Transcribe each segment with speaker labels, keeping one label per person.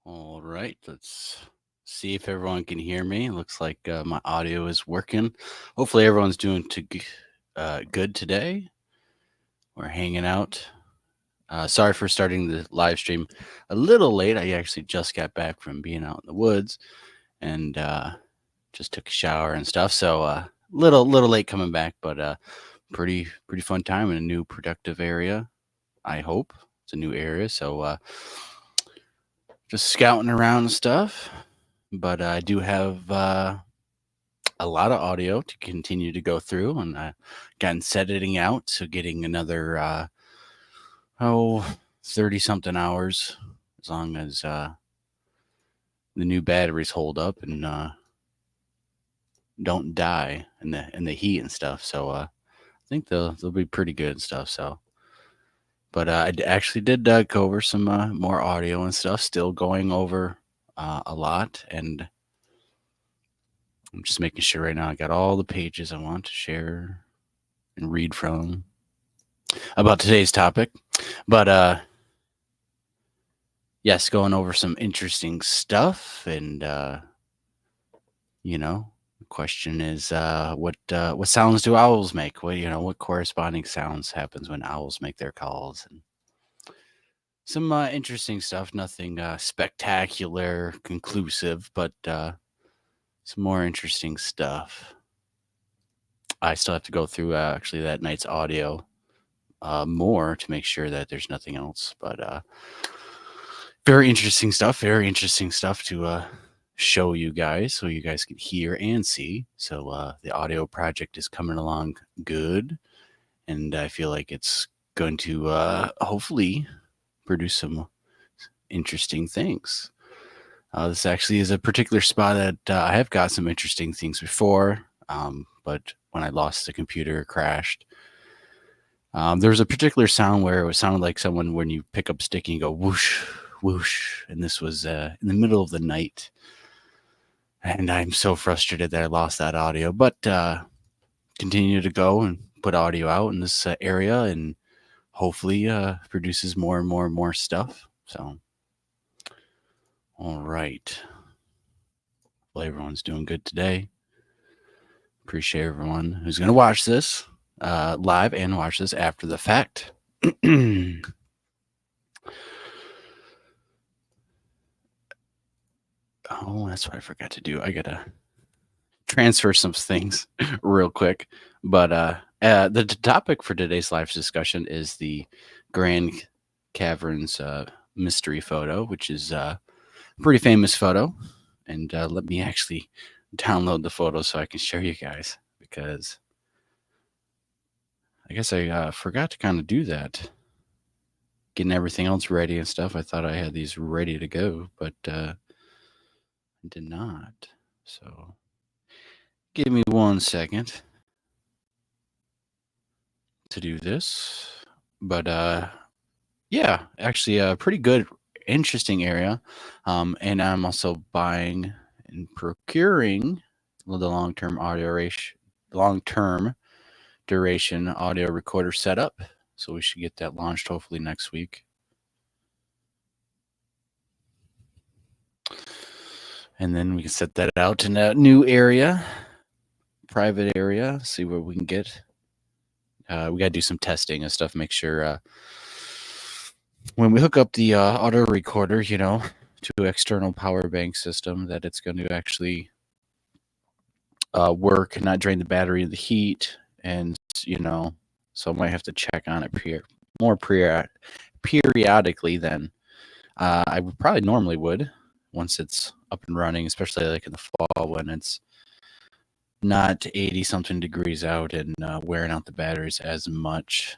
Speaker 1: All right, let's see if everyone can hear me. It looks like my audio is working. Hopefully, everyone's doing good today. We're hanging out. Sorry for starting the live stream a little late. I actually just got back from being out in the woods and just took a shower and stuff. So little late coming back, but pretty fun time in a new productive area. I hope it's a new area. So just scouting around and stuff. But I do have a lot of audio to continue to go through, and gotten set editing out, so getting another 30 something hours, as long as the new batteries hold up and don't die in the heat and stuff. So I think they'll be pretty good and stuff. So, but actually did go over some more audio and stuff. Still going over a lot, and I'm just making sure right now I got all the pages I want to share and read from about today's topic. But yes, going over some interesting stuff, and the question is, what sounds do owls make? What corresponding sounds happens when owls make their calls, and some interesting stuff. Nothing spectacular, conclusive, but some more interesting stuff. I still have to go through actually that night's audio more to make sure that there's nothing else. But very interesting stuff. Very interesting stuff to show you guys, so you guys can hear and see. So the audio project is coming along good, and I feel like it's going to hopefully produce some interesting things. This actually is a particular spot that I have got some interesting things before, but when I lost the computer, crashed. There was a particular sound where it sounded like someone when you pick up stick and you go whoosh, whoosh, and this was in the middle of the night. And I'm so frustrated that I lost that audio, but continue to go and put audio out in this area, and hopefully produces more and more and more stuff. So, all right. Well, everyone's doing good today. Appreciate everyone who's going to watch this live and watch this after the fact. Oh, that's what I forgot to do. I got to transfer some things real quick. But the topic for today's live discussion is the Grand Caverns mystery photo, which is a pretty famous photo. And let me actually download the photo so I can show you guys, because I guess I forgot to kind of do that. Getting everything else ready and stuff. I thought I had these ready to go, but I did not. So give me 1 second to do this. But yeah, actually a pretty good, interesting area. And I'm also buying and procuring the long-term duration audio recorder setup. So we should get that launched hopefully next week. And then we can set that out in a new area, private area, see where we can get. We got to do some testing and stuff, make sure when we hook up the audio recorder, to external power bank system, that it's going to actually work and not drain the battery of the heat. And, so I might have to check on it more periodically than I would probably normally would once it's up and running, especially like in the fall when it's not 80 something degrees out and wearing out the batteries as much.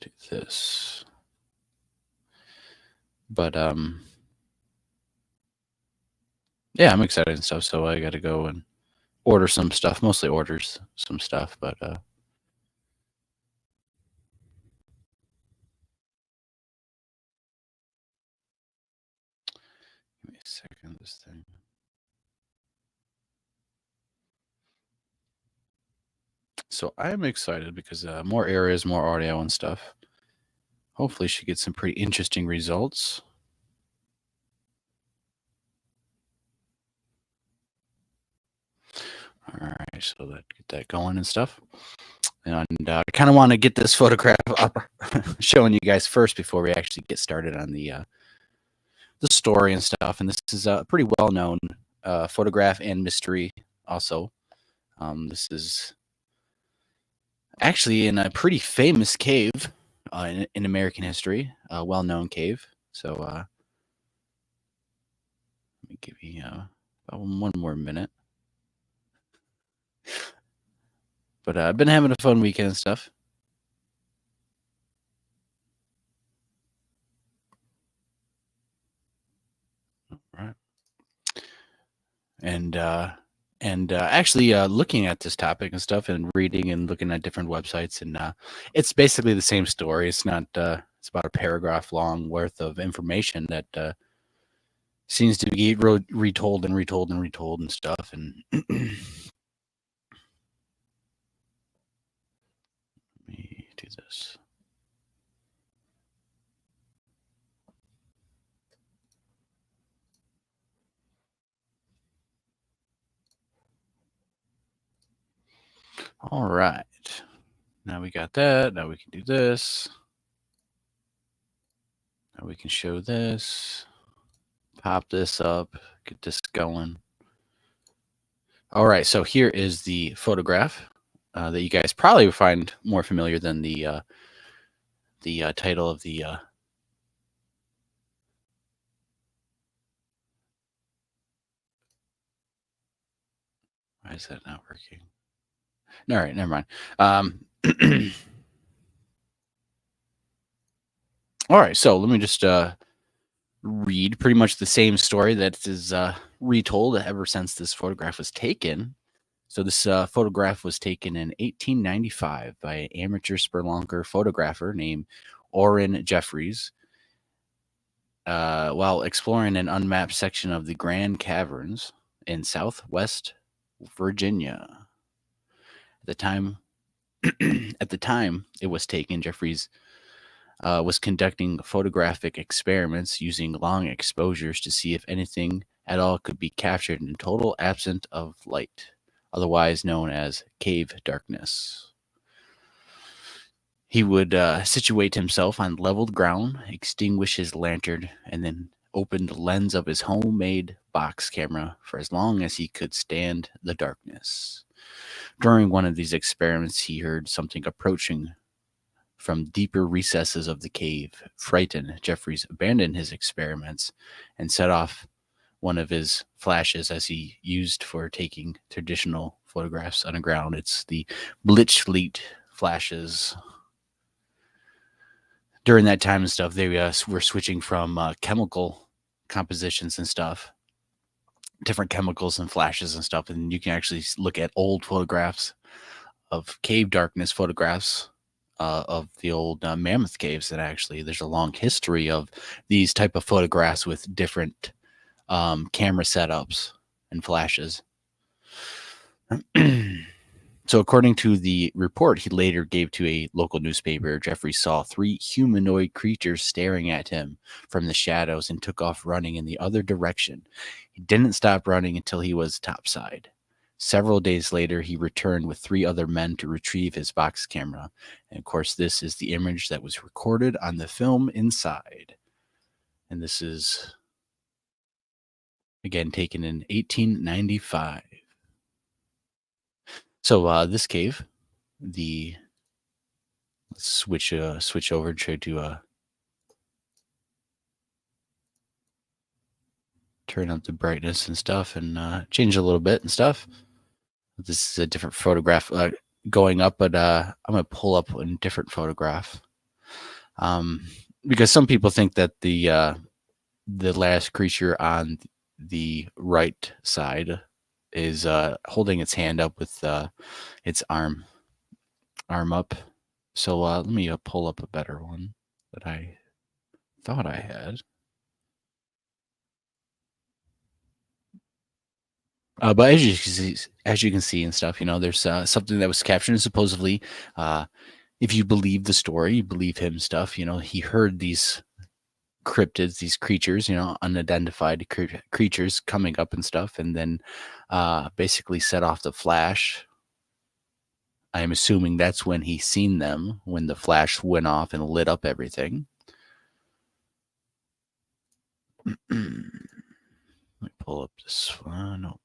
Speaker 1: Do this. But yeah, I'm excited and stuff, so I got to go and order some stuff, mostly orders some stuff, but give me a second, this thing. So I'm excited because more areas, more audio and stuff. Hopefully should get some pretty interesting results. All right, so get that going and stuff. And I kind of want to get this photograph up, showing you guys first before we actually get started on the story and stuff. And this is a pretty well-known photograph and mystery also. This is actually in a pretty famous cave in American history, a well-known cave. So let me give you about 1 more minute. But I've been having a fun weekend and stuff. All right. And actually looking at this topic and stuff and reading and looking at different websites, and it's basically the same story. It's not it's about a paragraph long worth of information that seems to be retold and retold and retold and stuff. And let me do this. All right. Now we got that. Now we can do this. Now we can show this. Pop this up. Get this going. All right. So here is the photograph that you guys probably would find more familiar than the title of the why is that not working? All right, never mind. All right, so let me just read pretty much the same story that is retold ever since this photograph was taken. So this photograph was taken in 1895 by an amateur spelunker photographer named Orrin Jeffries while exploring an unmapped section of the Grand Caverns in Southwest Virginia. At the time, at the time it was taken, Jeffries was conducting photographic experiments using long exposures to see if anything at all could be captured in total absence of light, otherwise known as cave darkness. He would situate himself on leveled ground, extinguish his lantern, and then open the lens of his homemade box camera for as long as he could stand the darkness. During one of these experiments, he heard something approaching from deeper recesses of the cave. Frightened, Jeffries abandoned his experiments and set off one of his flashes as he used for taking traditional photographs underground. It's the Blitzlicht flashes. During that time and stuff, they were switching from chemical compositions and stuff, different chemicals and flashes and stuff, and you can actually look at old photographs of cave darkness photographs of the old mammoth caves. And actually, there's a long history of these type of photographs with different camera setups and flashes. So according to the report he later gave to a local newspaper, Jeffrey saw 3 humanoid creatures staring at him from the shadows and took off running in the other direction. He didn't stop running until he was topside. Several days later, he returned with 3 other men to retrieve his box camera. And of course, this is the image that was recorded on the film inside. And this is, again, taken in 1895. So this cave, let's switch over and try to turn up the brightness and stuff and change a little bit and stuff. This is a different photograph going up, but I'm going to pull up a different photograph because some people think that the last creature on the right side is holding its hand up with its arm up. So let me pull up a better one that I thought I had. But as you can see and stuff, there's something that was captured, and supposedly, if you believe the story, you believe him stuff. He heard these cryptids, these creatures, unidentified creatures coming up and stuff, and then basically set off the flash. I'm assuming that's when he seen them, when the flash went off and lit up everything. Let me pull up this one. Oh.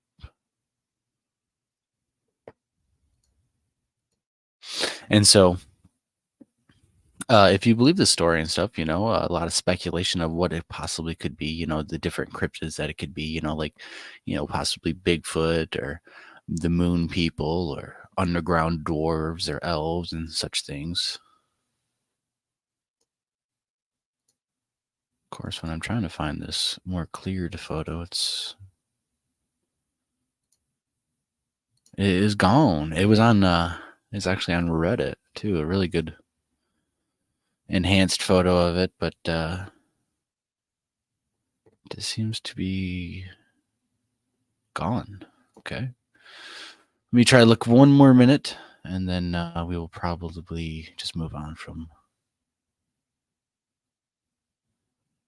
Speaker 1: And so, if you believe the story and stuff, a lot of speculation of what it possibly could be, the different cryptids that it could be, possibly Bigfoot or the moon people or underground dwarves or elves and such things. Of course, when I'm trying to find this more cleared photo, it is gone. It was on, it's actually on Reddit too, a really good enhanced photo of it, but this seems to be gone. Okay. Let me try to look one more minute, and then we will probably just move on from.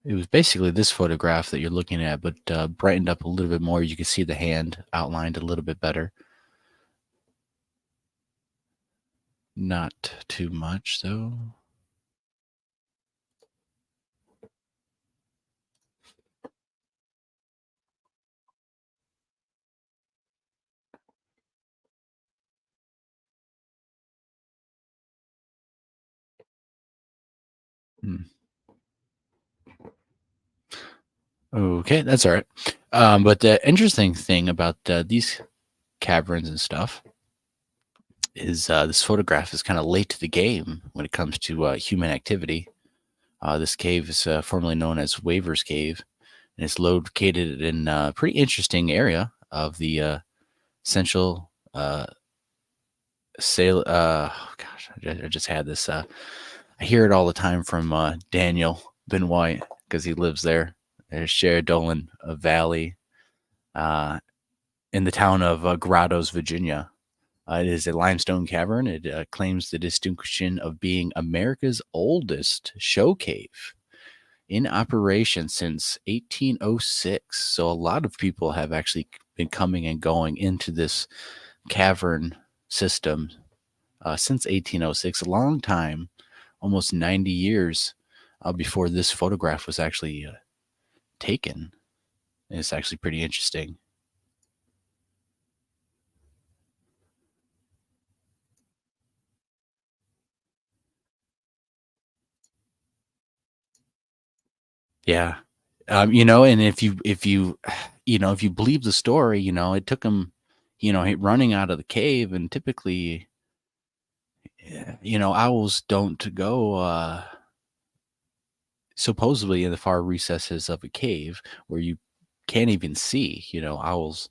Speaker 1: It was basically this photograph that you're looking at, but brightened up a little bit more. You can see the hand outlined a little bit better. Not too much, though. Okay, that's all right. But the interesting thing about these caverns and stuff is this photograph is kind of late to the game when it comes to human activity. This cave is formerly known as Waver's Cave. and it's located in a pretty interesting area of the central sail. Oh gosh, I just had this. I hear it all the time from Daniel Ben White because he lives there. There's Sheridan Valley in the town of Grottoes, Virginia. It is a limestone cavern. It claims the distinction of being America's oldest show cave in operation since 1806. So a lot of people have actually been coming and going into this cavern system since 1806, a long time, almost 90 years before this photograph was actually taken. And it's actually pretty interesting. Yeah. And if you believe the story, it took him, running out of the cave, and typically, owls don't go supposedly in the far recesses of a cave where you can't even see. Owls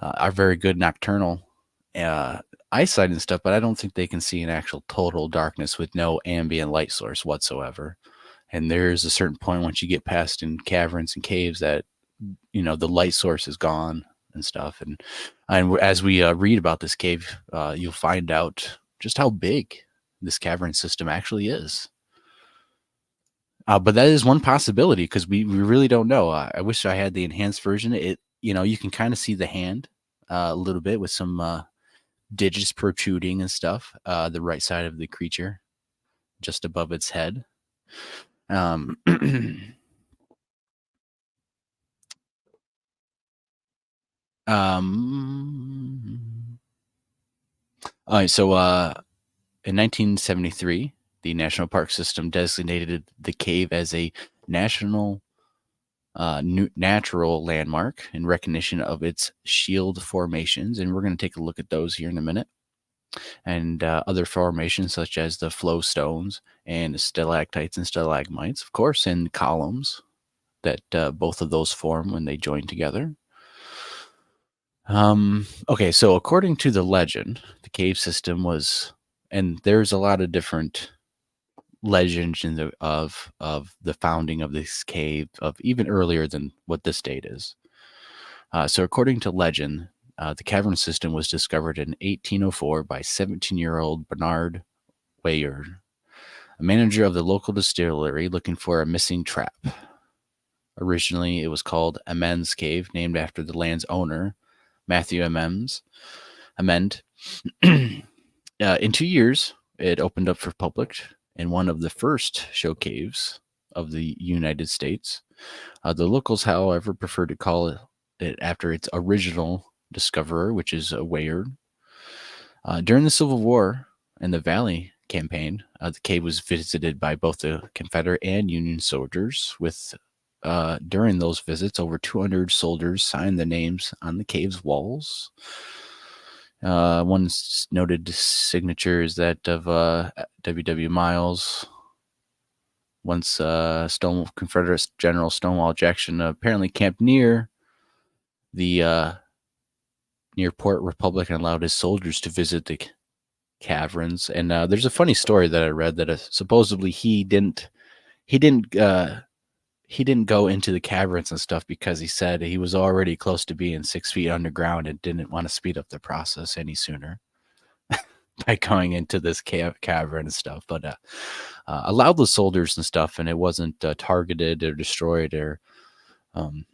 Speaker 1: are very good nocturnal uh, eyesight and stuff, but I don't think they can see in actual total darkness with no ambient light source whatsoever. And there's a certain point once you get past in caverns and caves that the light source is gone and stuff. And as we read about this cave, you'll find out just how big this cavern system actually is. But that is one possibility because we really don't know. I wish I had the enhanced version. You can kind of see the hand a little bit with some digits protruding and stuff. The right side of the creature, just above its head. Um, um, all right, so in 1973, the National Park System designated the cave as a national natural landmark in recognition of its shield formations, and we're going to take a look at those here in a minute. And other formations such as the flow stones and stalactites and stalagmites, of course, and columns that both of those form when they join together. Okay, so according to the legend, the cave system was, and there's a lot of different legends of the founding of this cave, of even earlier than what this date is. So according to legend, the cavern system was discovered in 1804 by 17-year-old Bernard Wayard, a manager of the local distillery looking for a missing trap. Originally, it was called Amends Cave, named after the land's owner, Matthew Amend. In 2 years, it opened up for public in one of the first show caves of the United States. The locals, however, prefer to call it after its original discoverer, which is Wayard. During the Civil War and the Valley Campaign, the cave was visited by both the Confederate and Union soldiers. During those visits, over 200 soldiers signed the names on the cave's walls. One noted signature is that of W. Miles. Once Confederate General Stonewall Jackson apparently camped near the near Port Republic and allowed his soldiers to visit the caverns. And there's a funny story that I read that supposedly he didn't go into the caverns and stuff because he said he was already close to being 6 feet underground and didn't want to speed up the process any sooner by going into this cavern and stuff. But allowed the soldiers and stuff, and it wasn't targeted or destroyed, or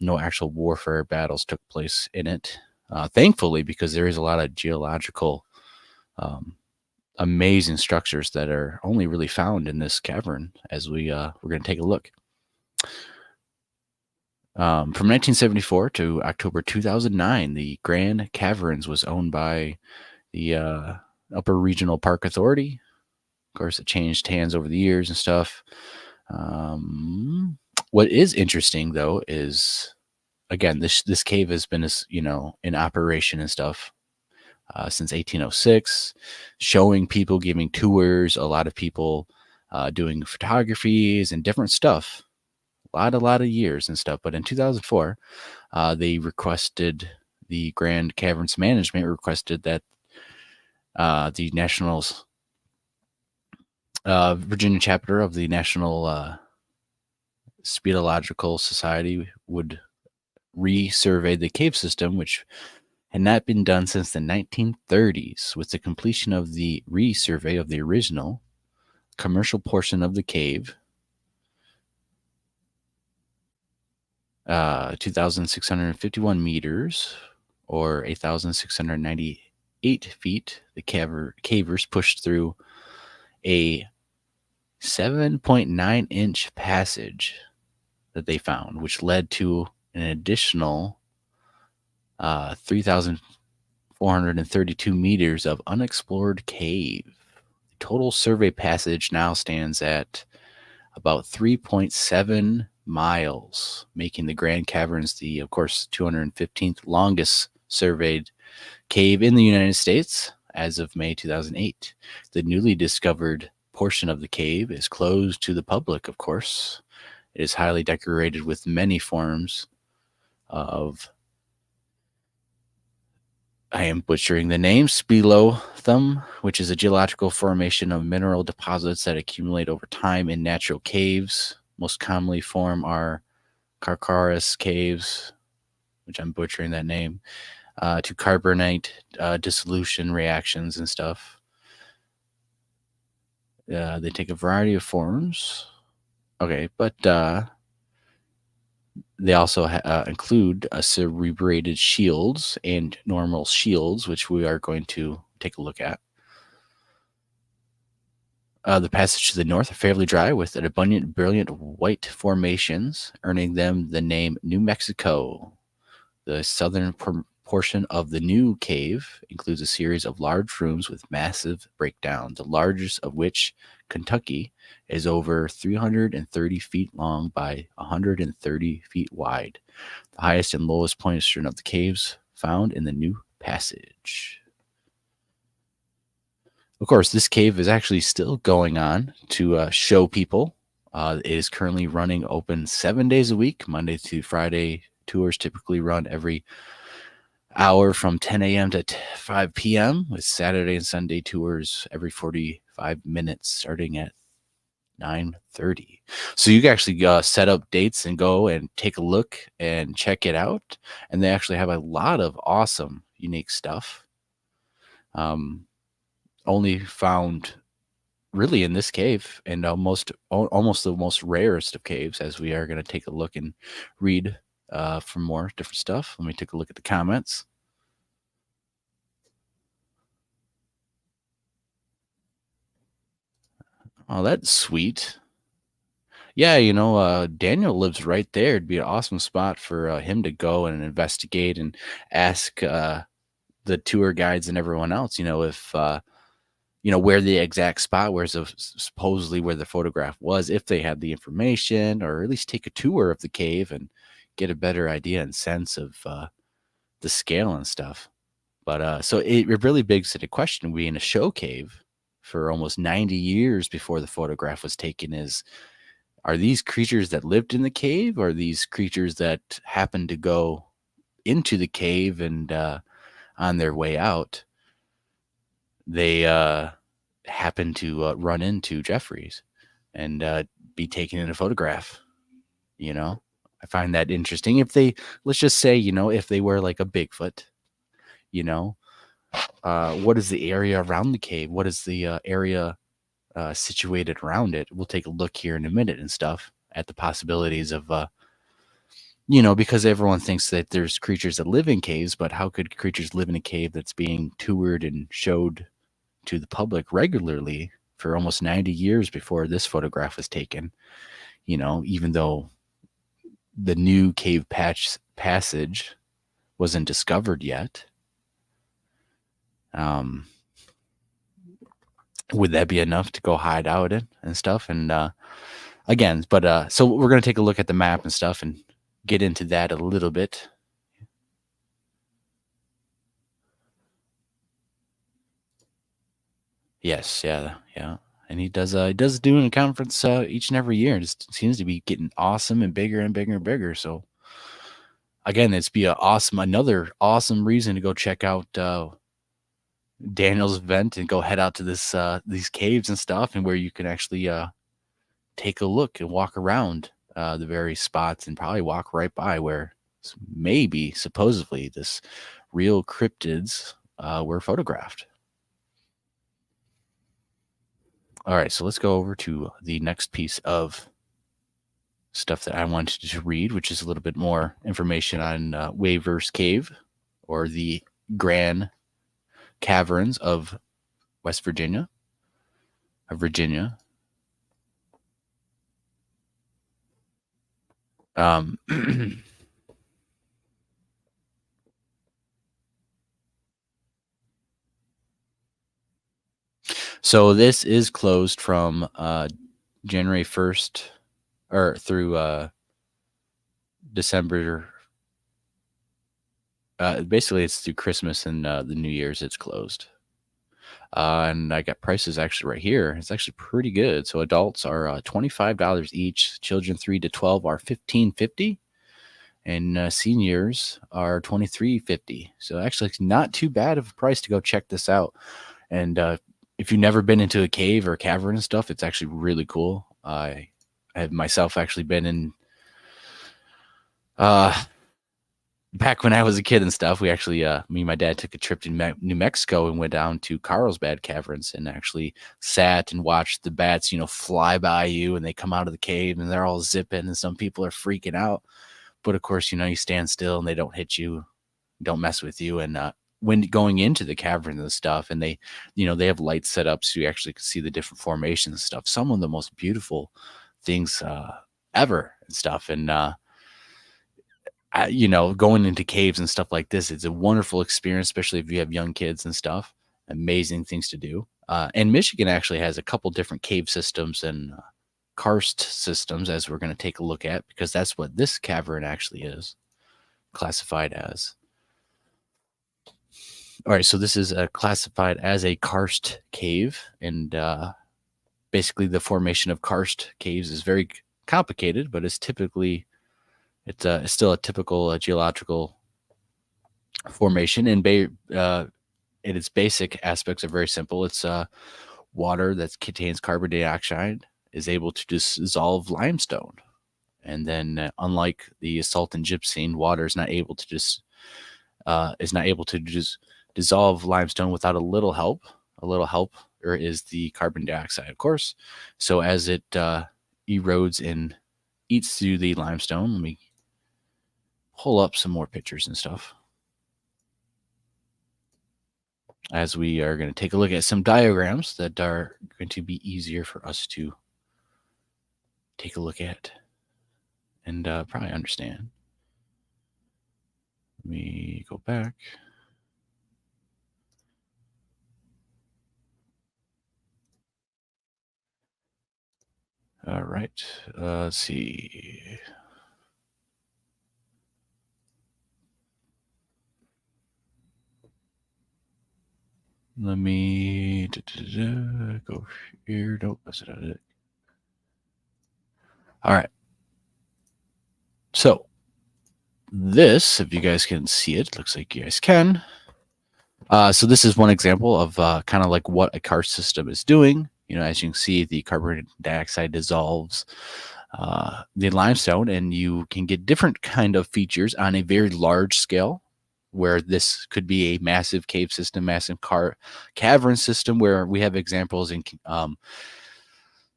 Speaker 1: no actual warfare battles took place in it. Thankfully, because there is a lot of geological amazing structures that are only really found in this cavern, as we're going to take a look. From 1974 to October 2009, the Grand Caverns was owned by the Upper Regional Park Authority. Of course, it changed hands over the years and stuff. What is interesting, though, is, again, this cave has been, in operation and stuff since 1806, showing people, giving tours, a lot of people doing photographies and different stuff. lot of years and stuff. But in 2004, they requested the Grand Caverns management requested that the Nationals Virginia chapter of the National Speleological Society would resurvey the cave system, which had not been done since the 1930s. With the completion of the resurvey of the original commercial portion of the cave, 2,651 meters or 8,698 feet, the cavers pushed through a 7.9-inch passage that they found, which led to an additional 3,432 meters of unexplored cave. The total survey passage now stands at about 3.7 miles, making the Grand Caverns the, of course, 215th longest surveyed cave in the United States as of May 2008. The newly discovered portion of the cave is closed to the public, of course. It is highly decorated with many forms of, I am butchering the name, speleothum, which is a geological formation of mineral deposits that accumulate over time in natural caves. Most commonly form are calcareous caves, which I'm butchering that name, to carbonate dissolution reactions and stuff. They take a variety of forms. Okay, but they also include cerebrated shields and normal shields, which we are going to take a look at. The passage to the north are fairly dry with an abundant, brilliant white formations, earning them the name New Mexico. The southern portion of the new cave includes a series of large rooms with massive breakdown, the largest of which, Kentucky, is over 330 feet long by 130 feet wide. The highest and lowest portion of the caves found in the new passage. Of course, this cave is actually still going on to show people. It is currently running open 7 days a week, Monday to Friday. Tours typically run every hour from 10 a.m. to 5 p.m. with Saturday and Sunday tours every 45 minutes starting at 9:30. So you can actually set up dates and go and take a look and check it out. And they actually have a lot of awesome, unique stuff. Only found really in this cave and almost the most rarest of caves, as we are going to take a look and read for more different stuff. Let me take a look at the comments. Oh, that's sweet. Yeah, Daniel lives right there. It'd be an awesome spot for him to go and investigate and ask the tour guides and everyone else, if where the exact spot where supposedly where the photograph was, if they had the information, or at least take a tour of the cave and get a better idea and sense of the scale and stuff. But so it really begs into question, being a show cave for almost 90 years before the photograph was taken, are these creatures that lived in the cave, or are these creatures that happened to go into the cave and on their way out, they happened to run into Jeffries and be taken in a photograph? I find that interesting. Let's just say, if they were like a Bigfoot, what is the area around the cave? What is the area situated around it? We'll take a look here in a minute and stuff at the possibilities of, because everyone thinks that there's creatures that live in caves, but how could creatures live in a cave that's being toured and showed to the public regularly for almost 90 years before this photograph was taken? Even though the new cave passage wasn't discovered yet. Would that be enough to go hide out in and stuff? And again, but so we're going to take a look at the map and stuff and get into that a little bit. Yes, yeah. And he does doing a conference each and every year. It just seems to be getting awesome and bigger and bigger and bigger. So again, it's be another awesome reason to go check out Daniel's event and go head out to this these caves and stuff, and where you can actually take a look and walk around the various spots and probably walk right by where maybe supposedly this real cryptids were photographed. All right, so let's go over to the next piece of stuff that I wanted to read, which is a little bit more information on Waver's Cave, or the Grand Caverns of West Virginia, of Virginia. Um, so this is closed from January 1st or through December. Basically, it's through Christmas and the New Year's. It's closed. And I got prices actually right here. It's actually pretty good. So adults are $25 each. Children 3 to 12 are $15.50, and seniors are $23.50. So actually, it's not too bad of a price to go check this out. And if you've never been into a cave or a cavern and stuff, it's actually really cool. I have myself actually been in. Back when I was a kid and stuff, we actually, me and my dad took a trip to New Mexico and went down to Carlsbad Caverns and actually sat and watched the bats, fly by you, and they come out of the cave and they're all zipping, and some people are freaking out. But of course, you stand still and they don't hit you, don't mess with you. And when going into the cavern and stuff, and they have lights set up so you actually can see the different formations and stuff. Some of the most beautiful things ever and stuff. And going into caves and stuff like this, it's a wonderful experience, especially if you have young kids and stuff. Amazing things to do. And Michigan actually has a couple different cave systems and karst systems, as we're going to take a look at, because that's what this cavern actually is classified as. All right, so this is classified as a karst cave, and basically the formation of karst caves is very complicated, but it's still a typical geological formation, and its basic aspects are very simple. It's water that contains carbon dioxide is able to dissolve limestone, and then unlike the salt and gypsum, water is not able to just dissolve limestone without a little help. A little help or is the carbon dioxide, of course. So as it erodes and eats through the limestone, let me pull up some more pictures and stuff, as we are going to take a look at some diagrams that are going to be easier for us to take a look at and probably understand. Let me go back. All right. Let's see. Let me go here. Nope, that's not it. All right. So this, if you guys can see it, looks like you guys can. So this is one example of kind of like what a karst system is doing. As you can see, the carbon dioxide dissolves the limestone, and you can get different kind of features on a very large scale, where this could be a massive cave system, massive cavern system, where we have examples in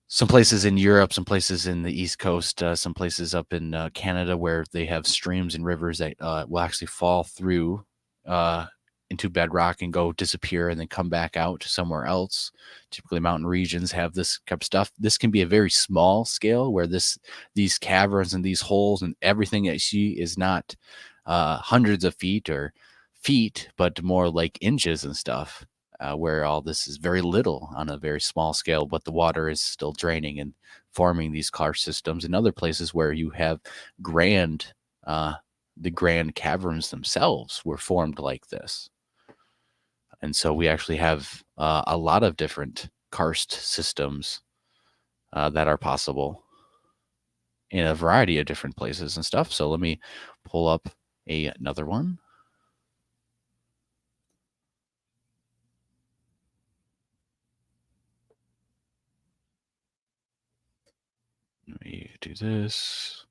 Speaker 1: some places in Europe, some places in the East Coast, some places up in Canada, where they have streams and rivers that will actually fall through into bedrock and go disappear and then come back out somewhere else. Typically, mountain regions have this type of stuff. This can be a very small scale, where these caverns and these holes and everything that you see is not hundreds of feet or feet, but more like inches and stuff. Where all this is very little on a very small scale, but the water is still draining and forming these karst systems. In other places where you have the Grand Caverns themselves were formed like this. And so we actually have a lot of different karst systems that are possible in a variety of different places and stuff. So let me pull up another one. Let me do this.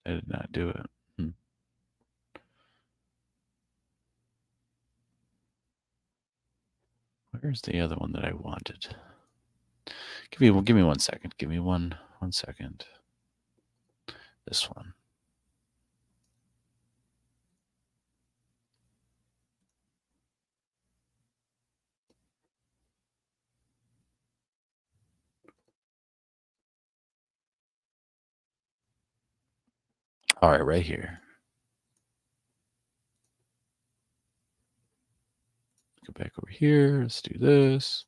Speaker 1: I did not do it. Hmm. Where's the other one that I wanted? Give me 1 second. Give me 1 second. This one. All right, right here. Go back over here. Let's do this.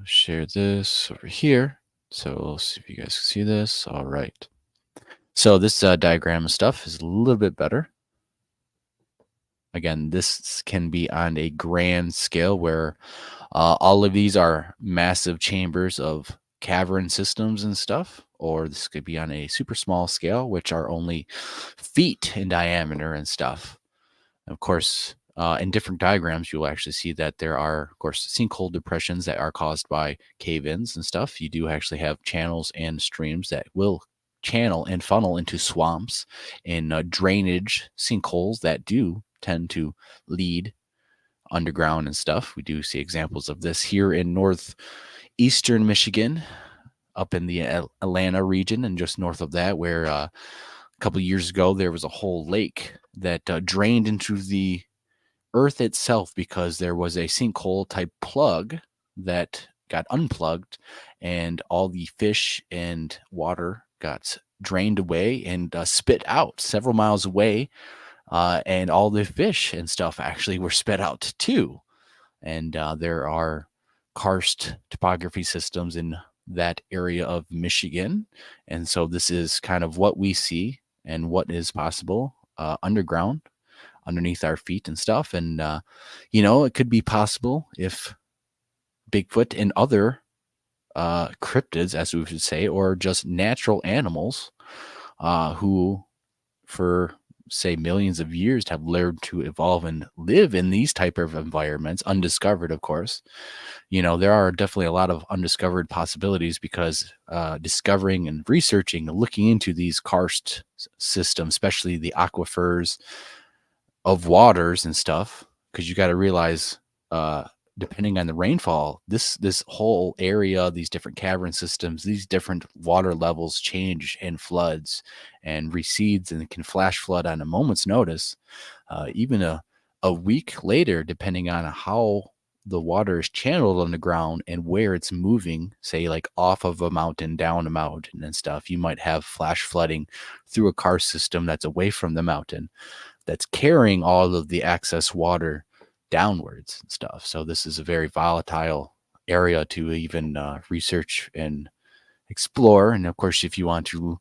Speaker 1: Share this over here. So we'll see if you guys can see this. All right. So this diagram and stuff is a little bit better. Again, this can be on a grand scale where all of these are massive chambers of cavern systems and stuff, or this could be on a super small scale, which are only feet in diameter and stuff. Of course, in different diagrams, you'll actually see that there are, of course, sinkhole depressions that are caused by cave-ins and stuff. You do actually have channels and streams that will channel and funnel into swamps and drainage sinkholes that do tend to lead underground and stuff. We do see examples of this here in northeastern Michigan, up in the Atlanta region, and just north of that, where a couple of years ago there was a whole lake that drained into the earth itself because there was a sinkhole type plug that got unplugged, and all the fish and water got drained away and spit out several miles away, and all the fish and stuff actually were spit out too. And there are karst topography systems in that area of Michigan, and so this is kind of what we see and what is possible underground, underneath our feet and stuff. And it could be possible if Bigfoot and other cryptids, as we would say, or just natural animals who, for say millions of years, have learned to evolve and live in these type of environments, undiscovered, of course. There are definitely a lot of undiscovered possibilities because discovering and researching and looking into these karst systems, especially the aquifers of waters and stuff, because you got to realize, depending on the rainfall, this whole area, these different cavern systems, these different water levels change and floods and recedes and can flash flood on a moment's notice, even a week later, depending on how the water is channeled underground and where it's moving, say like off of a mountain, down a mountain and stuff. You might have flash flooding through a karst system that's away from the mountain, that's carrying all of the excess water downwards and stuff. So this is a very volatile area to even research and explore. And of course, if you want to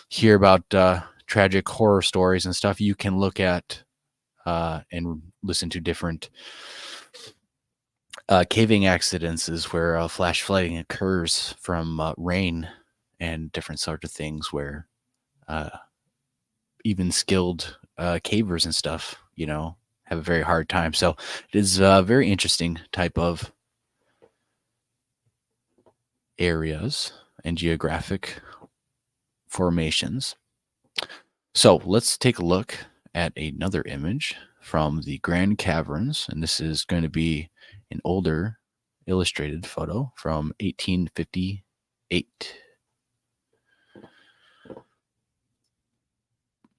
Speaker 1: hear about tragic horror stories and stuff, you can look at and listen to different caving accidents where flash flooding occurs from rain and different sorts of things where uh, even skilled cavers and stuff, have a very hard time. So it is a very interesting type of areas and geographic formations. So let's take a look at another image from the Grand Caverns, and this is going to be an older illustrated photo from 1858.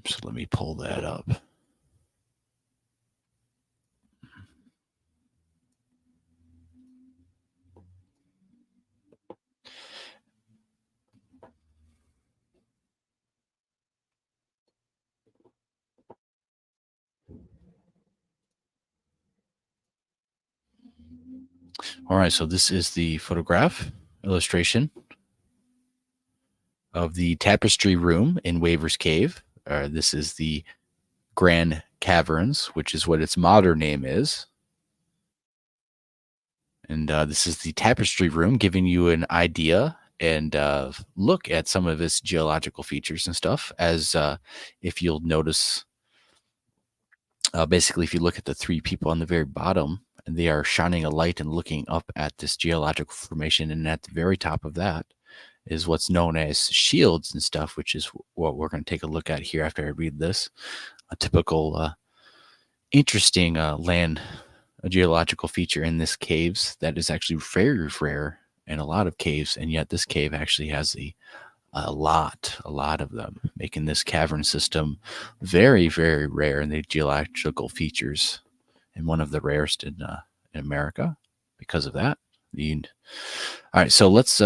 Speaker 1: So let me pull that up. All right, so this is the photograph illustration of the tapestry room in Waver's Cave. This is the Grand Caverns, which is what its modern name is. And this is the tapestry room, giving you an idea and look at some of its geological features and stuff. As if you'll notice, basically, if you look at the three people on the very bottom, they are shining a light and looking up at this geological formation. And at the very top of that is what's known as shields and stuff, which is what we're going to take a look at here after I read this. A typical interesting land a geological feature in this caves that is actually very rare in a lot of caves, and yet this cave actually has a lot of them, making this cavern system very, very rare in the geological features, and one of the rarest in America because of that. All right, so let's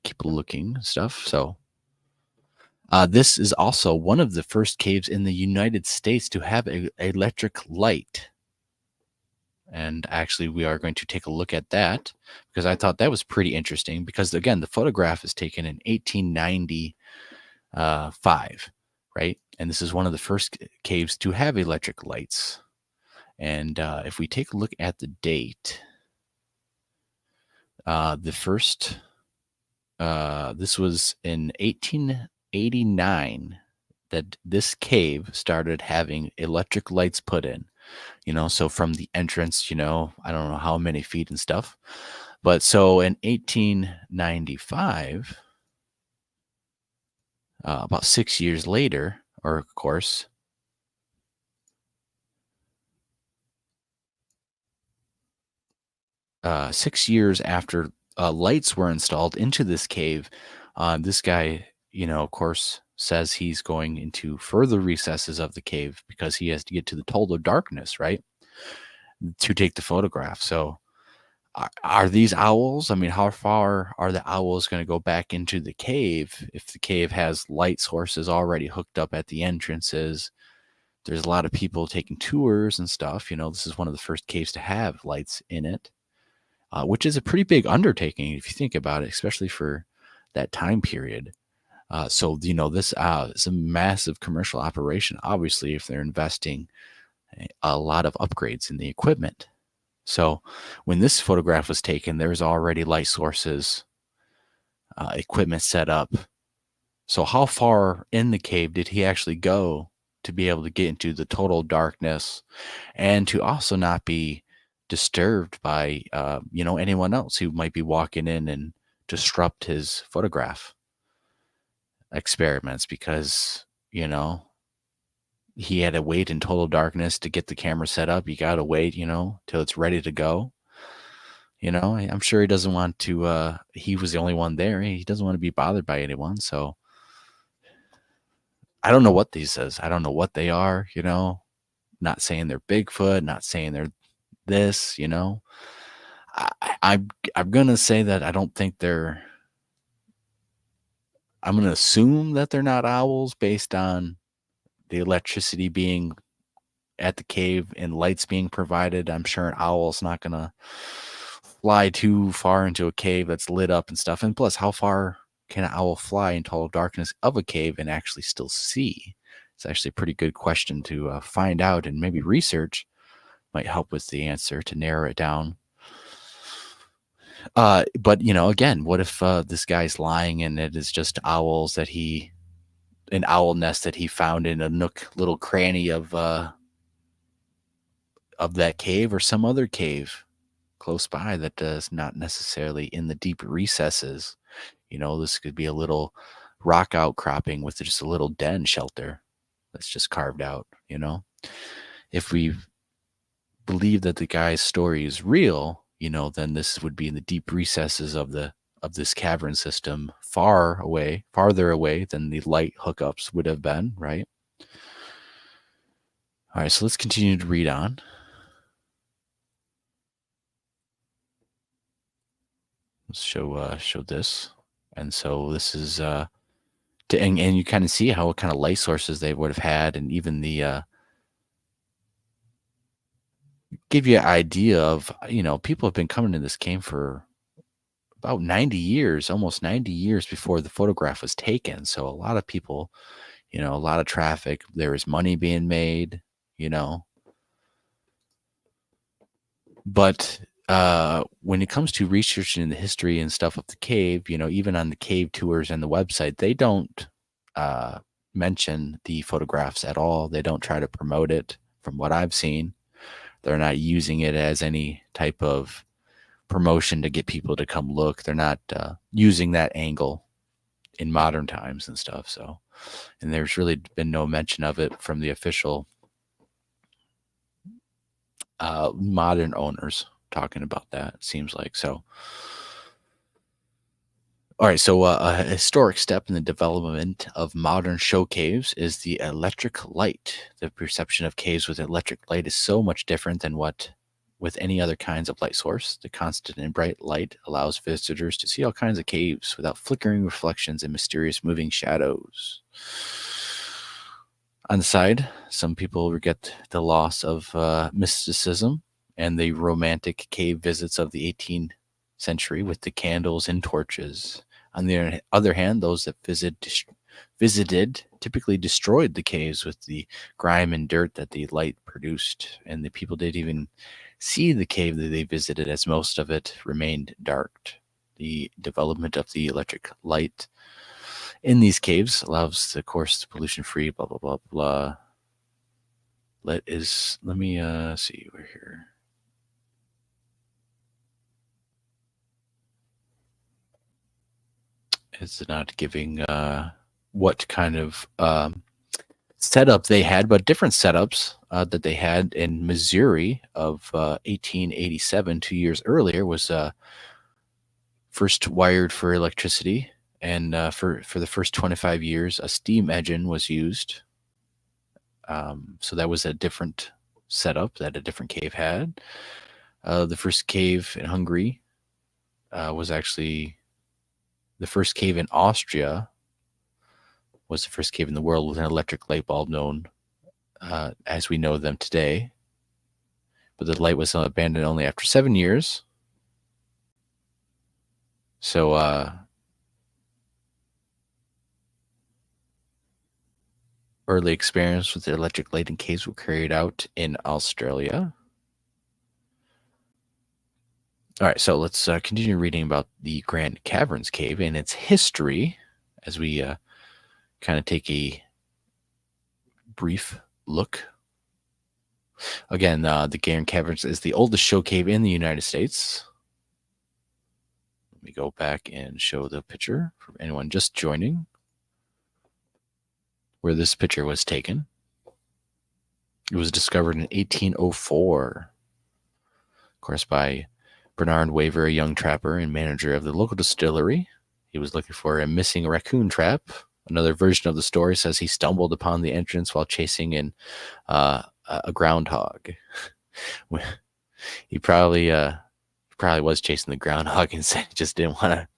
Speaker 1: keep looking stuff. So this is also one of the first caves in the United States to have a electric light. And actually, we are going to take a look at that because I thought that was pretty interesting. Because again, the photograph is taken in 1895, right? And this is one of the first caves to have electric lights. And if we take a look at the date, this was in 1889 that this cave started having electric lights put in. So from the entrance, I don't know how many feet and stuff. But so in 1895, about 6 years later, or of course, 6 years after lights were installed into this cave, this guy, of course, says he's going into further recesses of the cave because he has to get to the total darkness, right, to take the photograph. So are these owls? I mean, how far are the owls going to go back into the cave if the cave has light sources already hooked up at the entrances? There's a lot of people taking tours and stuff. This is one of the first caves to have lights in it, which is a pretty big undertaking if you think about it, especially for that time period. So this is a massive commercial operation, obviously, if they're investing a lot of upgrades in the equipment. So when this photograph was taken, there's already light sources, equipment set up. So how far in the cave did he actually go to be able to get into the total darkness and to also not be disturbed by, anyone else who might be walking in and disrupt his photograph experiments because, he had to wait in total darkness to get the camera set up. You got to wait, till it's ready to go. I'm sure he doesn't want to, he was the only one there. He doesn't want to be bothered by anyone. So I don't know what these is. I don't know what they are, not saying they're Bigfoot, not saying they're this, I'm going to say that I don't think I'm going to assume that they're not owls based on the electricity being at the cave and lights being provided. I'm sure an owl's not going to fly too far into a cave that's lit up and stuff. And plus, how far can an owl fly in total darkness of a cave and actually still see? It's actually a pretty good question to find out, and maybe research might help with the answer to narrow it down. But again, what if this guy's lying and it is just owls that an owl nest that he found in a nook, little cranny of that cave or some other cave close by that is not necessarily in the deep recesses. This could be a little rock outcropping with just a little den shelter that's just carved out. If we believe that the guy's story is real, then this would be in the deep recesses of this cavern system, farther away than the light hookups would have been, right? All right, so let's continue to read on. Let's show this. And so this is and you kind of see how what kind of light sources they would have had, and even the give you an idea of, people have been coming to this cave for about 90 years, almost 90 years before the photograph was taken. So a lot of people, a lot of traffic. There is money being made, you know. But when it comes to researching the history and stuff of the cave, even on the cave tours and the website, they don't uh, mention the photographs at all. They don't try to promote it from what I've seen. They're not using it as any type of promotion to get people to come look. They're not using that angle in modern times and stuff. So, and there's really been no mention of it from the official modern owners talking about that. It seems like so. All right, so a historic step in the development of modern show caves is the electric light. The perception of caves with electric light is so much different than what with any other kinds of light source. The constant and bright light allows visitors to see all kinds of caves without flickering reflections and mysterious moving shadows. On the side, some people regret the loss of mysticism and the romantic cave visits of the 18th century with the candles and torches. On the other hand, those that visited typically destroyed the caves with the grime and dirt that the light produced, and the people didn't even see the cave that they visited, as most of it remained dark. The development of the electric light in these caves allows the course pollution-free, blah, blah, blah, blah. Let me see, we're here. It's not giving what kind of setup they had, but different setups that they had in Missouri of 1887, 2 years earlier, was first wired for electricity. And for the first 25 years, a steam engine was used. So that was a different setup that a different cave had. The first cave in Hungary was actually the first cave in Austria. Was the first cave in the world with an electric light bulb known as we know them today. But the light was abandoned only after 7 years. So early experiments with the electric light in caves were carried out in Australia. All right, so let's continue reading about the Grand Caverns Cave and its history as we kind of take a brief look. Again, the Grand Caverns is the oldest show cave in the United States. Let me go back and show the picture for anyone just joining, where this picture was taken. It was discovered in 1804, of course, by Bernard Waver, a young trapper and manager of the local distillery. He was looking for a missing raccoon trap. Another version of the story says he stumbled upon the entrance while chasing in a groundhog. He probably was chasing the groundhog and said he just didn't want to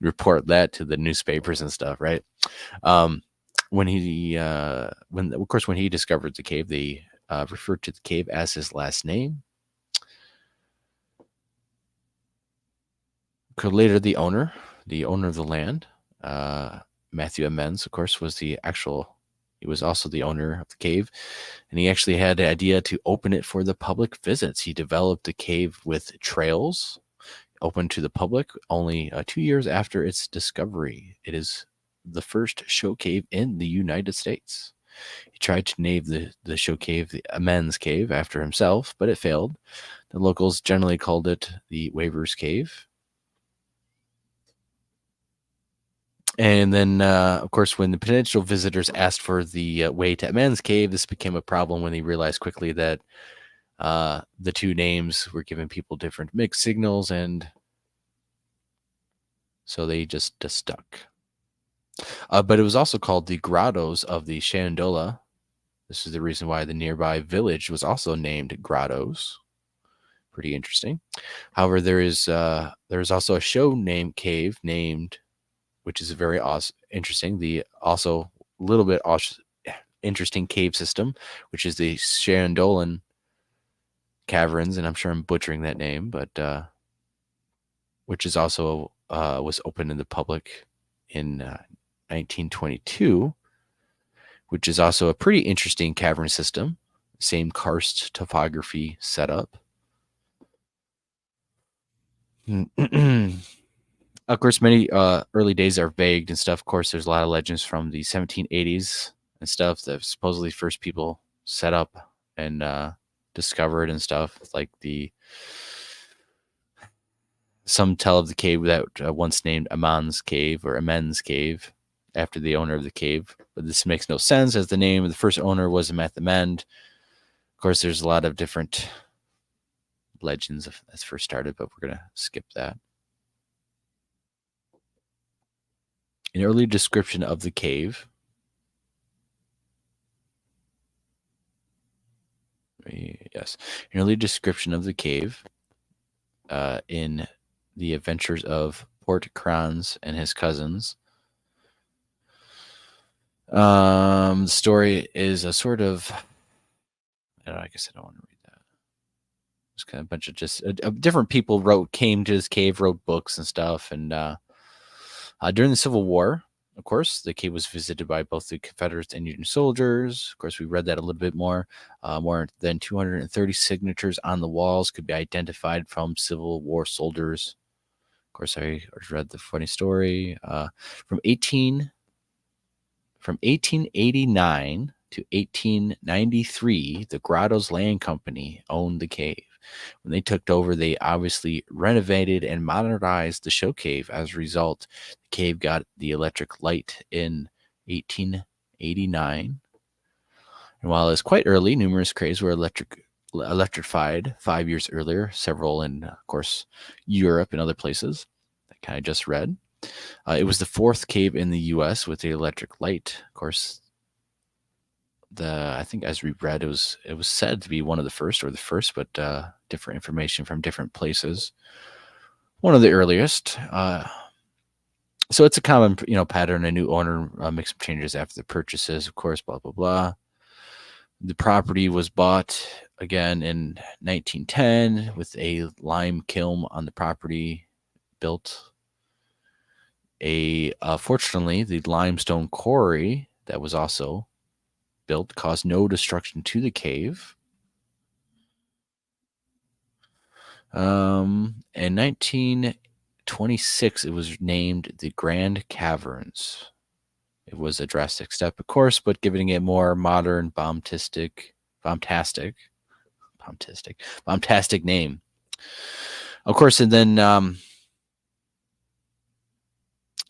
Speaker 1: report that to the newspapers and stuff, right? When he discovered the cave, they referred to the cave as his last name. Later, the owner of the land, Matthew Amends, of course, he was also the owner of the cave, and he actually had the idea to open it for the public visits. He developed the cave with trails open to the public only 2 years after its discovery. It is the first show cave in the United States. He tried to name the show cave the Amends Cave after himself, but it failed. The locals generally called it the Waver's Cave. And then, of course, when the potential visitors asked for the way to Amends Cave, this became a problem when they realized quickly that the two names were giving people different mixed signals, and so they just stuck. But it was also called the Grottos of the Shenandoah. This is the reason why the nearby village was also named Grottos. Pretty interesting. However, there is also a show name cave named, which is very interesting. The also a little bit interesting cave system, which is the Shenandoah Caverns, and I'm sure I'm butchering that name, but which is also was opened in the public in 1922, which is also a pretty interesting cavern system. Same karst topography setup. Of course, many early days are vague and stuff. Of course, there's a lot of legends from the 1780s and stuff that supposedly first people set up and discovered and stuff. Like some tell of the cave that once named Amon's Cave or Amen's Cave after the owner of the cave. But this makes no sense as the name of the first owner was Amend. Of course, there's a lot of different legends as first started, but we're going to skip that. An early description of the cave. Yes. An early description of the cave in The Adventures of Port Crans and His Cousins. The story is a sort of, I guess I don't want to read that. It's kind of a bunch of just different people came to this cave, wrote books and stuff. And during the Civil War, of course, the cave was visited by both the Confederates and Union soldiers. Of course, we read that a little bit more. More than 230 signatures on the walls could be identified from Civil War soldiers. Of course, I read the funny story. From 1889 to 1893, the Grottoes Land Company owned the cave. When they took over, they obviously renovated and modernized the show cave. As a result, the cave got the electric light in 1889. And while it was quite early, numerous caves were electrified 5 years earlier, several in, of course, Europe and other places. I kind of just read. It was the fourth cave in the U.S. with the electric light. Of course, I think as we read, it was said to be one of the first or the first, but different information from different places. One of the earliest. So it's a common pattern. A new owner makes some changes after the purchases, of course. Blah blah blah. The property was bought again in 1910 with a lime kiln on the property built. Fortunately, the limestone quarry that was also built caused no destruction to the cave. In 1926, it was named the Grand Caverns. It was a drastic step, of course, but giving it more modern, bombastic name. Of course, and then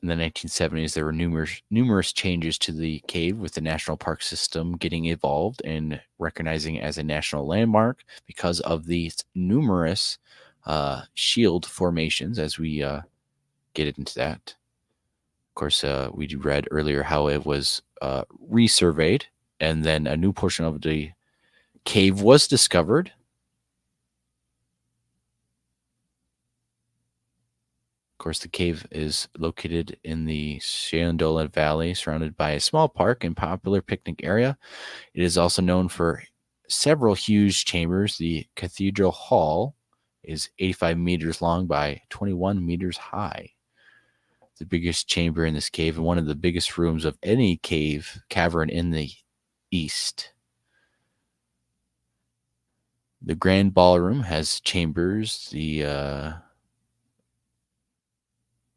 Speaker 1: in the 1970s, there were numerous changes to the cave, with the national park system getting involved and recognizing it as a national landmark because of these numerous shield formations. As we get into that, of course, we read earlier how it was resurveyed, and then a new portion of the cave was discovered. Of course, the cave is located in the Shenandoah Valley, surrounded by a small park and popular picnic area. It is also known for several huge chambers. The Cathedral Hall is 85 meters long by 21 meters high. The biggest chamber in this cave and one of the biggest rooms of any cavern in the East. The Grand Ballroom has chambers.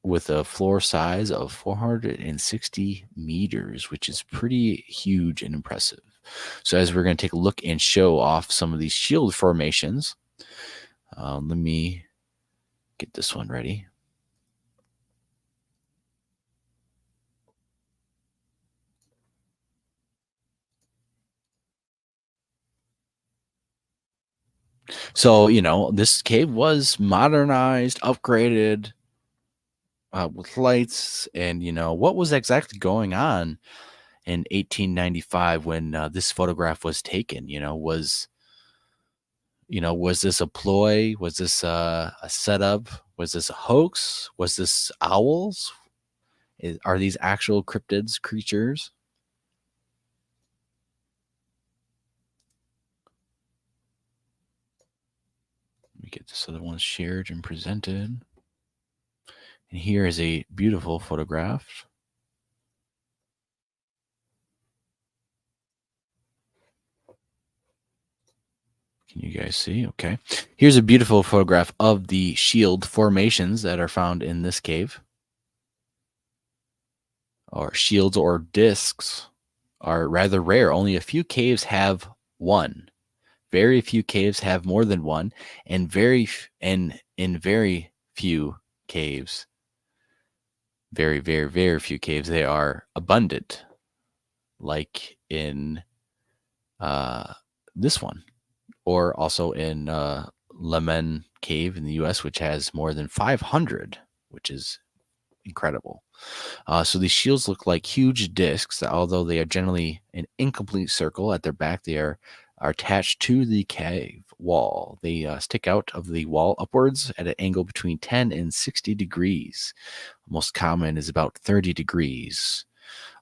Speaker 1: With a floor size of 460 meters, which is pretty huge and impressive. So as we're going to take a look and show off some of these shield formations, let me get this one ready. So, this cave was modernized, upgraded, with lights, and what was exactly going on in 1895 when this photograph was taken. Was this a ploy? Was this a setup? Was this a hoax? Was this owls? Are these actual cryptids creatures? me get this other one shared and presented. And here is a beautiful photograph. Can you guys see? Okay. Here's a beautiful photograph of the shield formations that are found in this cave. Or shields or discs are rather rare. Only a few caves have one. Very few caves have more than one, and in very few caves, very few caves, they are abundant, like in uh, this one, or also in Leman Cave in the U.S., which has more than 500, which is incredible. So these shields look like huge discs, although they are generally an incomplete circle at their back. They are attached to the cave wall. They stick out of the wall upwards at an angle between 10 and 60 degrees. Most common is about 30 degrees.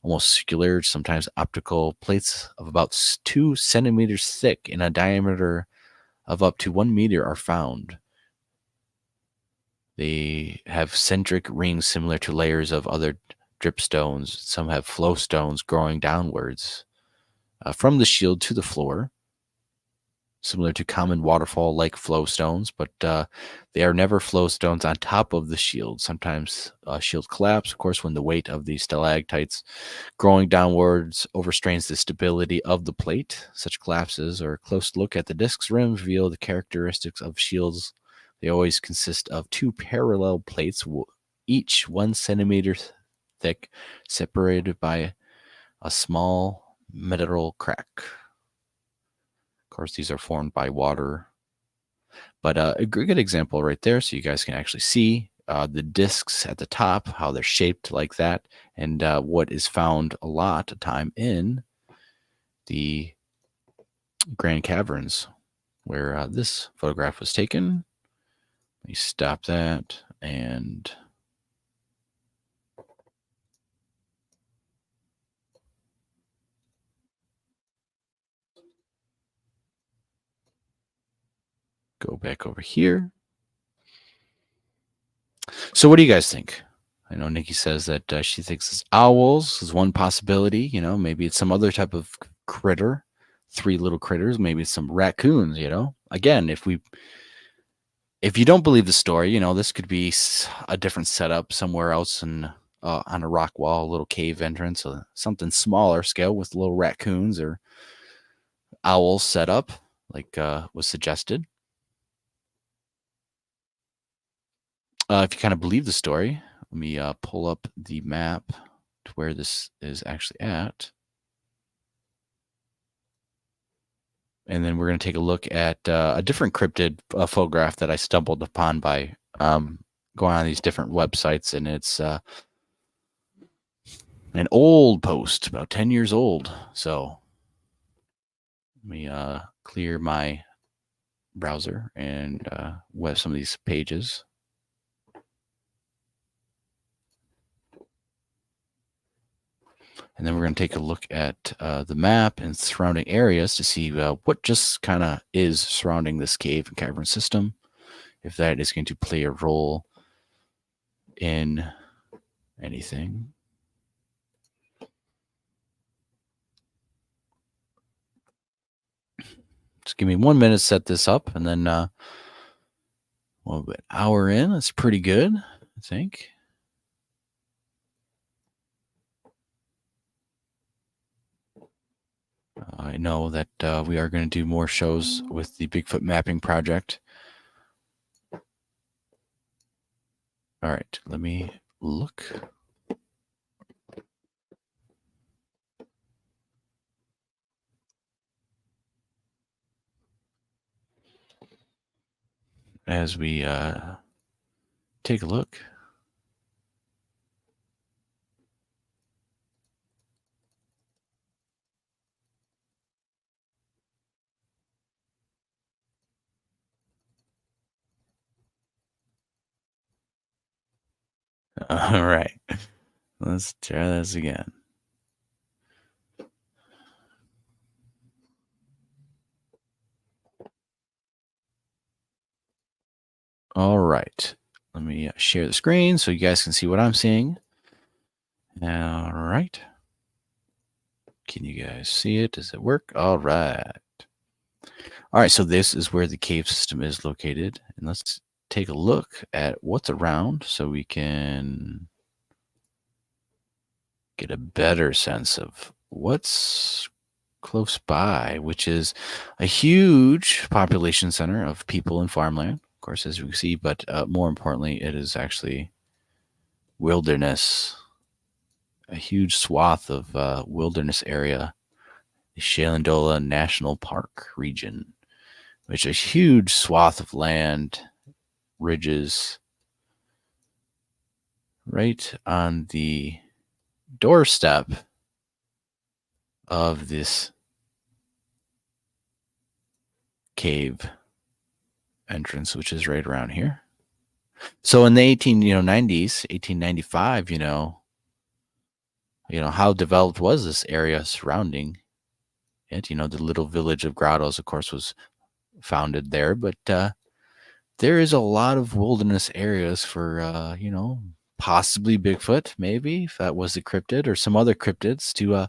Speaker 1: Almost circular, sometimes optical plates of about 2 centimeters thick and a diameter of up to 1 meter are found. They have centric rings similar to layers of other dripstones. Some have flow stones growing downwards from the shield to the floor, similar to common waterfall-like flow stones, but they are never flow stones on top of the shield. Sometimes shields collapse, of course, when the weight of the stalactites growing downwards overstrains the stability of the plate. Such collapses or a close look at the disk's rim reveal the characteristics of shields. They always consist of two parallel plates, each 1 centimeter thick, separated by a small metal crack. Of course, these are formed by water. But a good example right there, so you guys can actually see the discs at the top, how they're shaped like that, and what is found a lot of time in the Grand Caverns, where this photograph was taken. Let me stop that and go back over here. So, what do you guys think? I know Nikki says that she thinks it's owls is one possibility. You know, maybe it's some other type of critter, three little critters. Maybe it's some raccoons. You know, again, if you don't believe the story, you know, this could be a different setup somewhere else on a rock wall, a little cave entrance, or something smaller scale with little raccoons or owls set up, like was suggested. If you kind of believe the story, let me pull up the map to where this is actually at. And then we're going to take a look at a different cryptid photograph that I stumbled upon by going on these different websites. And it's an old post, about 10 years old. So let me clear my browser and web some of these pages. And then we're going to take a look at the map and surrounding areas to see what just kind of is surrounding this cave and cavern system, if that is going to play a role in anything. Just give me 1 minute to set this up, and then well, an hour in, that's pretty good, I think. I know that we are going to do more shows with the Bigfoot mapping project. All right, let me look. As we take a look. All right, let's try this again. All right. Let me share the screen so you guys can see what I'm seeing. All right. Can you guys see it? Does it work? All right. All right. So this is where the cave system is located. And let's take a look at what's around so we can get a better sense of what's close by, which is a huge population center of people and farmland, of course, as we see, but more importantly, it is actually wilderness, a huge swath of wilderness area, the Shenandoah National Park region, which is a huge swath of land, ridges, right on the doorstep of this cave entrance, which is right around here. So in the 1895, how developed was this area surrounding it? The little village of Grottos, of course, was founded there, but there is a lot of wilderness areas for, possibly Bigfoot, maybe if that was a cryptid or some other cryptids to,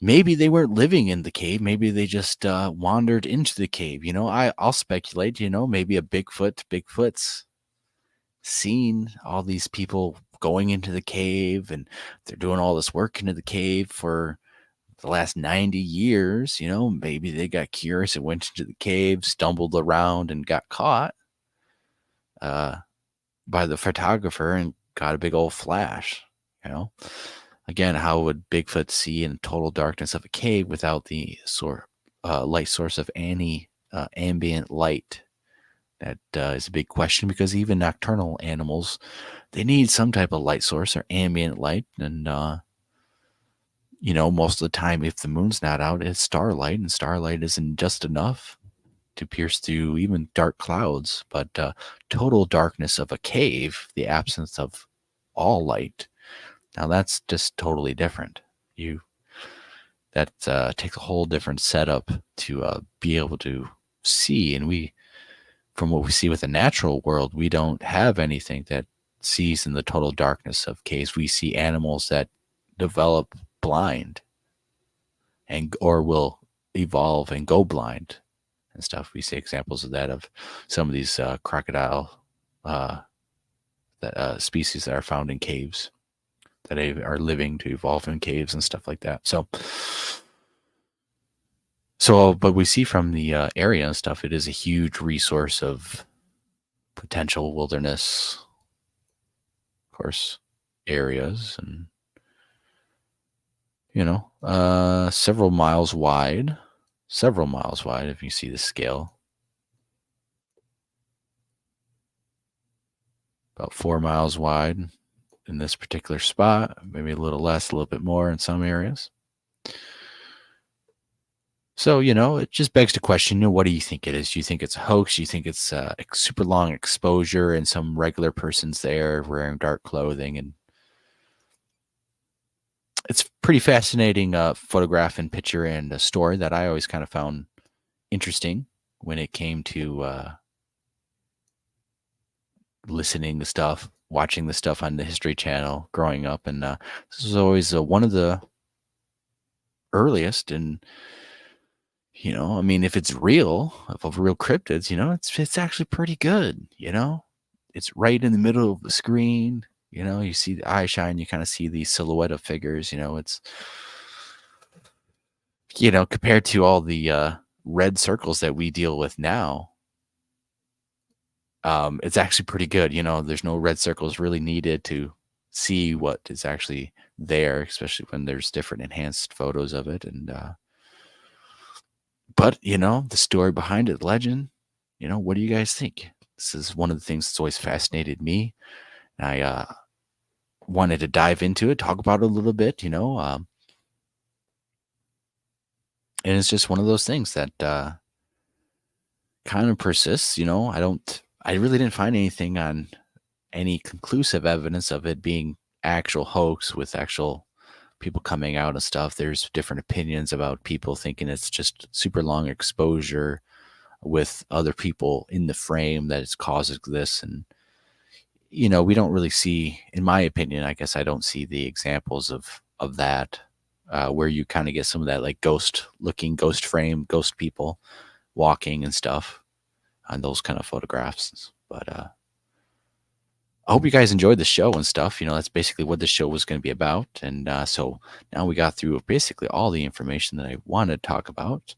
Speaker 1: maybe they weren't living in the cave. Maybe they just wandered into the cave. I'll speculate, maybe a Bigfoot's seen all these people going into the cave and they're doing all this work into the cave for the last 90 years. Maybe they got curious and went into the cave, stumbled around and got caught by the photographer and got a big old flash. Again, how would Bigfoot see in total darkness of a cave without the light source of any ambient light? That is a big question, because even nocturnal animals, they need some type of light source or ambient light. And, most of the time, if the moon's not out, it's starlight, and starlight isn't just enough to pierce through even dark clouds. But total darkness of a cave, the absence of all light, now that's just totally different. That takes a whole different setup to be able to see. And from what we see with the natural world, we don't have anything that sees in the total darkness of caves. We see animals that develop blind or will evolve and go blind and stuff. We see examples of that, of some of these crocodile species that are found in caves, that are living to evolve in caves and stuff like that. But we see from the area and stuff, it is a huge resource of potential wilderness, of course, areas, and several miles wide if you see the scale. About 4 miles wide in this particular spot, maybe a little less, a little bit more in some areas. So, it just begs the question, what do you think it is? Do you think it's a hoax? Do you think it's a super long exposure and some regular person's there wearing dark clothing? And it's pretty fascinating photograph and picture and a story that I always kind of found interesting when it came to listening to stuff, watching the stuff on the History Channel growing up. And this was always one of the earliest. And if it's real, of real cryptids, it's actually pretty good. It's right in the middle of the screen. You see the eye shine, you kind of see the silhouette of figures. It's, compared to all the red circles that we deal with now, it's actually pretty good. There's no red circles really needed to see what is actually there, especially when there's different enhanced photos of it. And but the story behind it, legend, what do you guys think? This is one of the things that's always fascinated me. And I wanted to dive into it, talk about it a little bit, and it's just one of those things that kind of persists. I really didn't find anything on any conclusive evidence of it being actual hoax with actual people coming out and stuff. There's different opinions about people thinking it's just super long exposure with other people in the frame that it's causes this. And we don't really see, in my opinion, I guess I don't see the examples of that, where you kind of get some of that like ghost looking, ghost frame, ghost people walking and stuff on those kind of photographs. But I hope you guys enjoyed the show and stuff. That's basically what the show was going to be about. And so now we got through basically all the information that I wanted to talk about.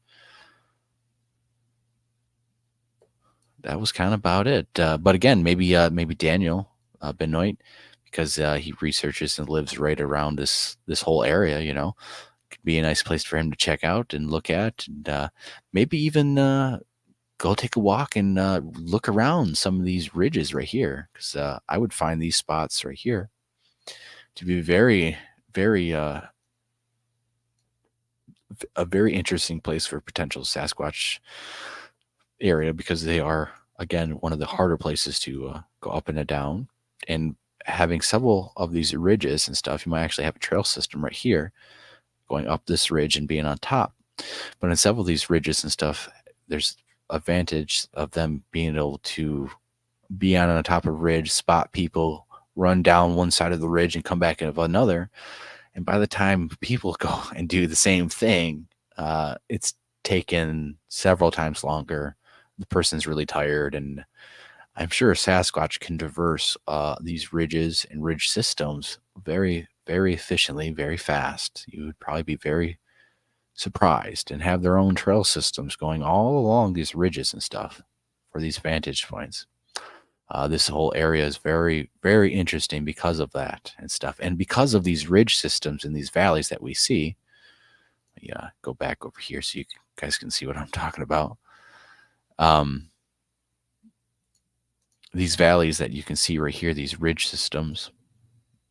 Speaker 1: That was kind of about it. But again, maybe Daniel Benoit, because he researches and lives right around this whole area. Could be a nice place for him to check out and look at, and maybe even go take a walk and look around some of these ridges right here, because I would find these spots right here to be very, very a very interesting place for potential Sasquatch area, because they are, again, one of the harder places to go up and down. And having several of these ridges and stuff, you might actually have a trail system right here going up this ridge and being on top. But in several of these ridges and stuff, there's advantage of them being able to be on the top of a ridge, spot people, run down one side of the ridge and come back of another. And by the time people go and do the same thing, it's taken several times longer. The person's really tired, and I'm sure Sasquatch can traverse these ridges and ridge systems very, very efficiently, very fast. You would probably be very surprised, and have their own trail systems going all along these ridges and stuff for these vantage points. This whole area is very, very interesting because of that and stuff. And because of these ridge systems and these valleys that we see. Yeah, go back over here so you guys can see what I'm talking about. These valleys that you can see right here, these ridge systems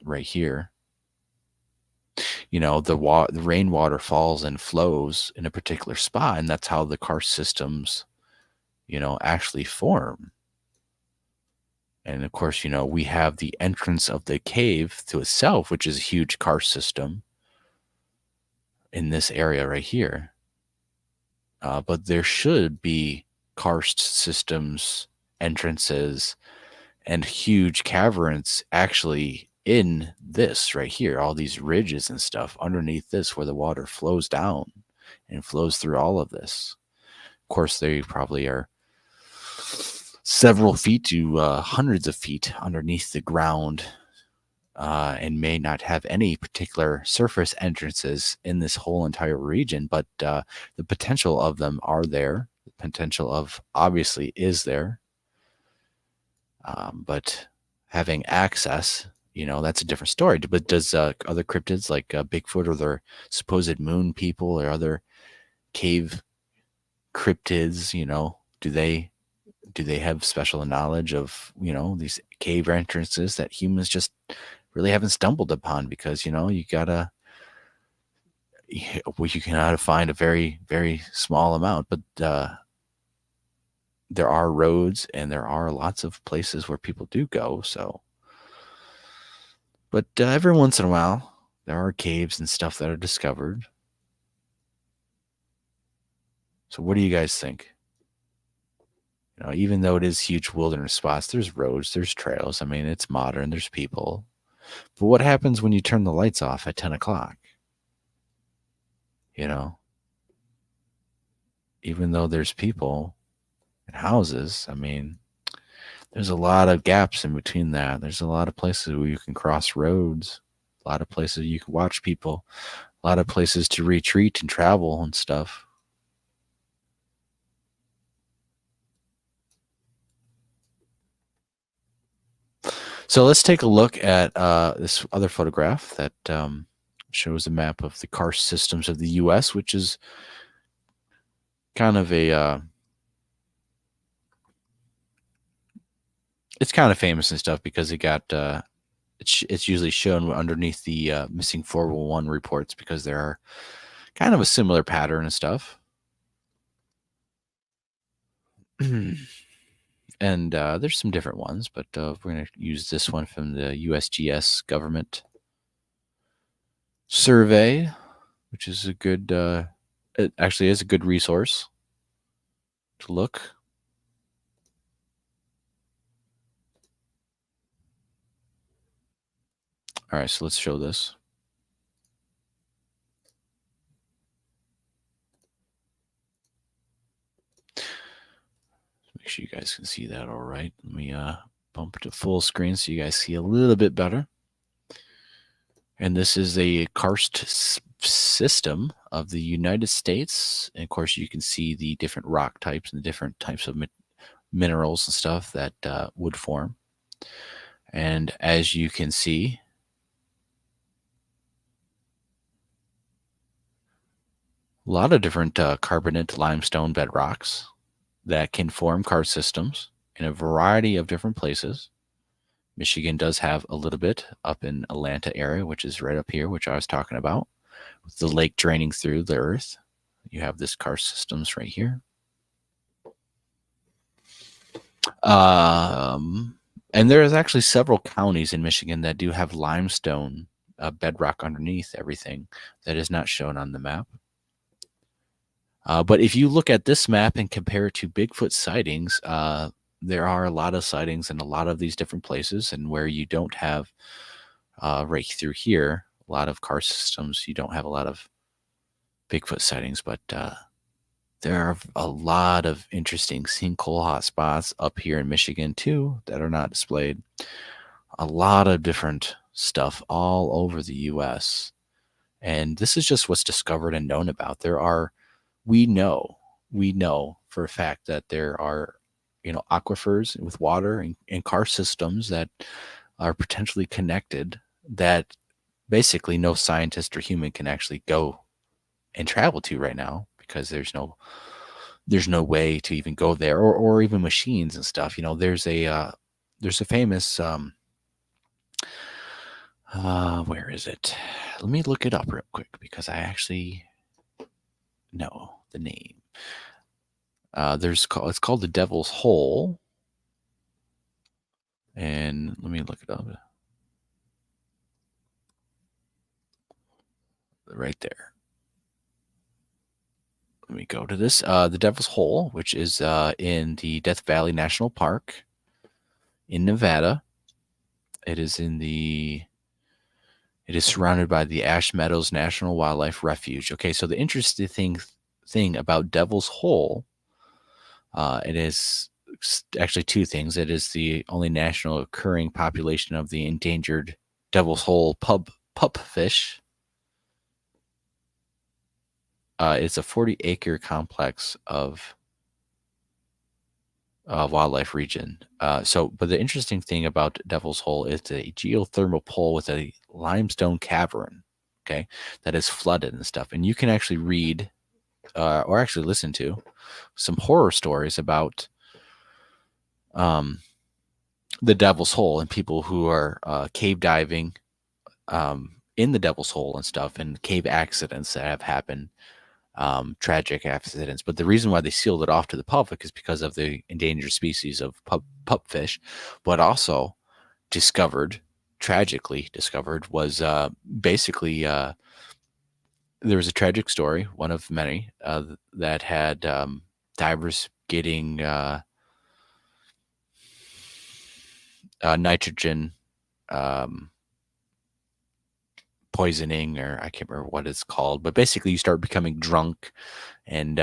Speaker 1: right here, the rainwater falls and flows in a particular spot, and that's how the karst systems, actually form. And of course, we have the entrance of the cave to itself, which is a huge karst system in this area right here. But there should be karst systems, entrances, and huge caverns actually in this right here, all these ridges and stuff underneath this, where the water flows down and flows through all of this. Of course, they probably are several feet to hundreds of feet underneath the ground, and may not have any particular surface entrances in this whole entire region, but the potential of them are there. The potential of obviously is there. But having access, that's a different story. But does other cryptids like Bigfoot or their supposed moon people or other cave cryptids, do they have special knowledge of, these cave entrances that humans just really haven't stumbled upon? Because, you cannot find a very, very small amount, but there are roads and there are lots of places where people do go. So, but every once in a while, there are caves and stuff that are discovered. So what do you guys think? Even though it is huge wilderness spots, there's roads, there's trails. I mean, it's modern, there's people. But what happens when you turn the lights off at 10 o'clock? Even though there's people and houses, I mean, there's a lot of gaps in between that. There's a lot of places where you can cross roads, a lot of places you can watch people, a lot of places to retreat and travel and stuff. So let's take a look at this other photograph that shows a map of the karst systems of the U.S., which is kind of it's kind of famous and stuff because it got it's usually shown underneath the missing 411 reports, because there are kind of a similar pattern and stuff. And there's some different ones, but we're going to use this one from the USGS government survey, which is a good, it actually is a good resource. to look. All right, so let's show this. Make sure you guys can see that all right. Let me bump it to full screen so you guys see a little bit better. And this is a karst system of the United States. And of course, you can see the different rock types and the different types of minerals and stuff that would form. And as you can see, a lot of different carbonate limestone bedrocks that can form karst systems in a variety of different places. Michigan does have a little bit up in Atlanta area, which is right up here, which I was talking about, with the lake draining through the earth. You have this karst systems right here. And there's actually several counties in Michigan that do have limestone bedrock underneath everything that is not shown on the map. But if you look at this map and compare it to Bigfoot sightings, there are a lot of sightings in a lot of these different places, and where you don't have right through here a lot of karst systems, you don't have a lot of Bigfoot sightings. But there are a lot of interesting sinkhole hotspots up here in Michigan too that are not displayed. A lot of different stuff all over the U.S. And this is just what's discovered and known about. We know for a fact that there are, aquifers with water and karst systems that are potentially connected that basically no scientist or human can actually go and travel to right now, because there's no way to even go there, or even machines and stuff. There's a famous where is it? Let me look it up real quick, because I actually know the name. It's called the Devil's Hole, and let me look it up. Right there. Let me go to this. The Devil's Hole, which is in the Death Valley National Park in Nevada. It is surrounded by the Ash Meadows National Wildlife Refuge. Okay, so the interesting thing about Devil's Hole, it is actually two things. It is the only national occurring population of the endangered Devil's Hole pupfish. It's a 40-acre complex of wildlife region. But the interesting thing about Devil's Hole is a geothermal pole with a limestone cavern, okay, that is flooded and stuff. And you can actually read or actually listen to some horror stories about the Devil's Hole and people who are cave diving in the Devil's Hole and stuff, and cave accidents that have happened. Tragic accidents. But the reason why they sealed it off to the public is because of the endangered species of pupfish, but also tragically discovered, was basically there was a tragic story, one of many, that had divers getting nitrogen poisoning, or I can't remember what it's called, but basically you start becoming drunk and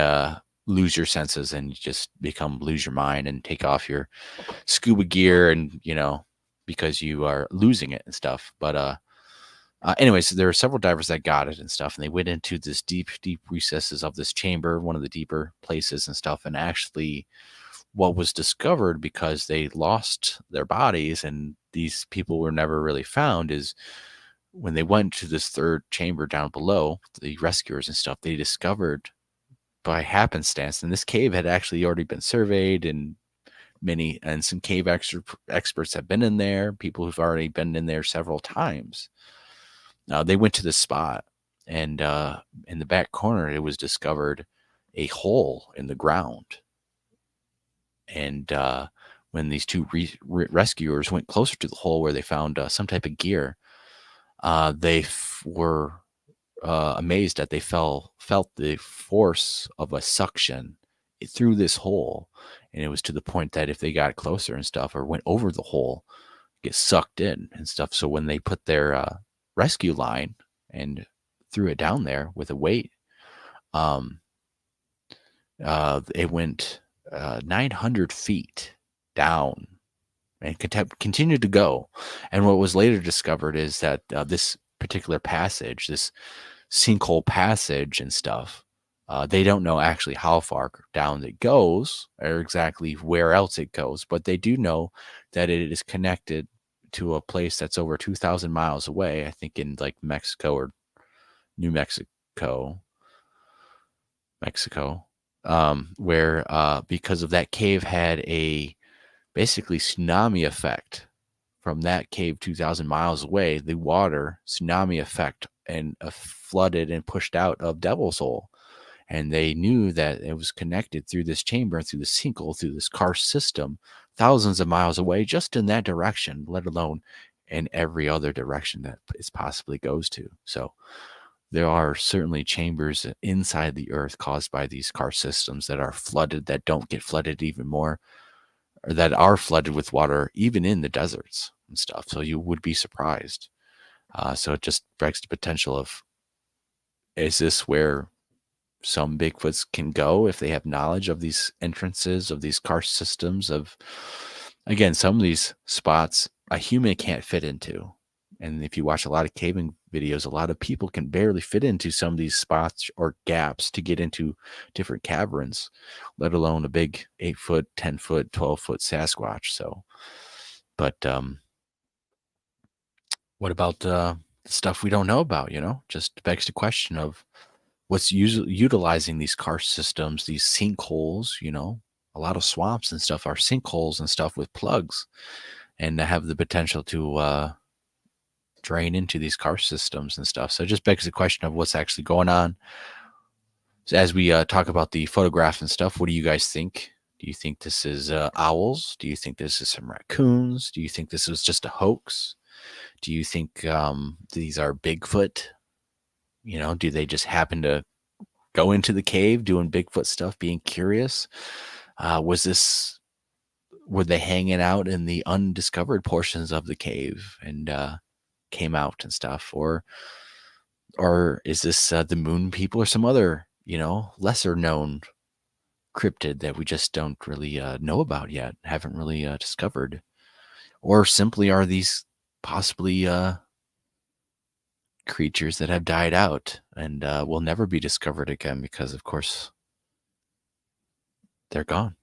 Speaker 1: lose your senses, and you just lose your mind and take off your scuba gear, and because you are losing it and stuff. But anyways, there were several divers that got it and stuff, and they went into this deep recesses of this chamber, one of the deeper places and stuff. And actually, what was discovered, because they lost their bodies and these people were never really found, is when they went to this third chamber down below, the rescuers and stuff, they discovered by happenstance, and this cave had actually already been surveyed, and some cave experts have been in there, people who've already been in there several times. Now they went to this spot, and in the back corner, it was discovered a hole in the ground. And when these two rescuers went closer to the hole where they found some type of gear, they were amazed that they felt the force of a suction
Speaker 2: through this hole, and it was to the point that if they got closer and stuff or went over the hole, get sucked in and stuff. So when they put their rescue line and threw it down there with a weight, um, it went 900 feet down and continued to go. And what was later discovered is that this particular passage, this sinkhole passage and stuff, they don't know actually how far down it goes or exactly where else it goes, but they do know that it is connected to a place that's over 2,000 miles away, I think in like Mexico or New Mexico, where because of that cave had a basically tsunami effect from that cave 2,000 miles away, the water tsunami effect and flooded and pushed out of Devil's Hole. And they knew that it was connected through this chamber, through the sinkhole, through this karst system, thousands of miles away, just in that direction, let alone in every other direction that it possibly goes to. So there are certainly chambers inside the earth caused by these karst systems that are flooded, that don't get flooded even more, or that are flooded with water, even in the deserts and stuff. So you would be surprised. So it just begs the potential of, is this where some Bigfoots can go if they have knowledge of these entrances, of these karst systems, of, again, some of these spots a human can't fit into. And if you watch a lot of caving videos, a lot of people can barely fit into some of these spots or gaps to get into different caverns, let alone a big 8-foot, 10-foot, 12-foot Sasquatch. So, but what about the stuff we don't know about? Just begs the question of what's utilizing these karst systems, these sinkholes. A lot of swamps and stuff are sinkholes and stuff with plugs, and have the potential to drain into these karst systems and stuff. So it just begs the question of what's actually going on. So as we talk about the photograph and stuff, what do you guys think? Do you think this is owls? Do you think this is some raccoons? Do you think this was just a hoax? Do you think these are Bigfoot? Do they just happen to go into the cave doing Bigfoot stuff, being curious? Were they hanging out in the undiscovered portions of the cave and came out and stuff? Or is this the moon people or some other, lesser known cryptid that we just don't really know about yet, haven't really discovered? Or simply are these possibly creatures that have died out and will never be discovered again because, of course, they're gone?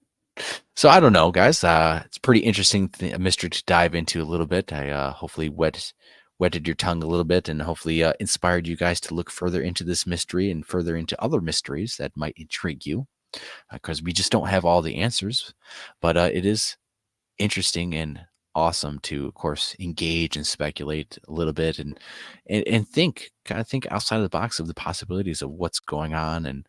Speaker 2: So I don't know, guys. It's pretty interesting mystery to dive into a little bit. I hopefully wetted your tongue a little bit and hopefully inspired you guys to look further into this mystery and further into other mysteries that might intrigue you, because we just don't have all the answers. But it is interesting and awesome to, of course, engage and speculate a little bit and think, kind of think outside of the box of the possibilities of what's going on and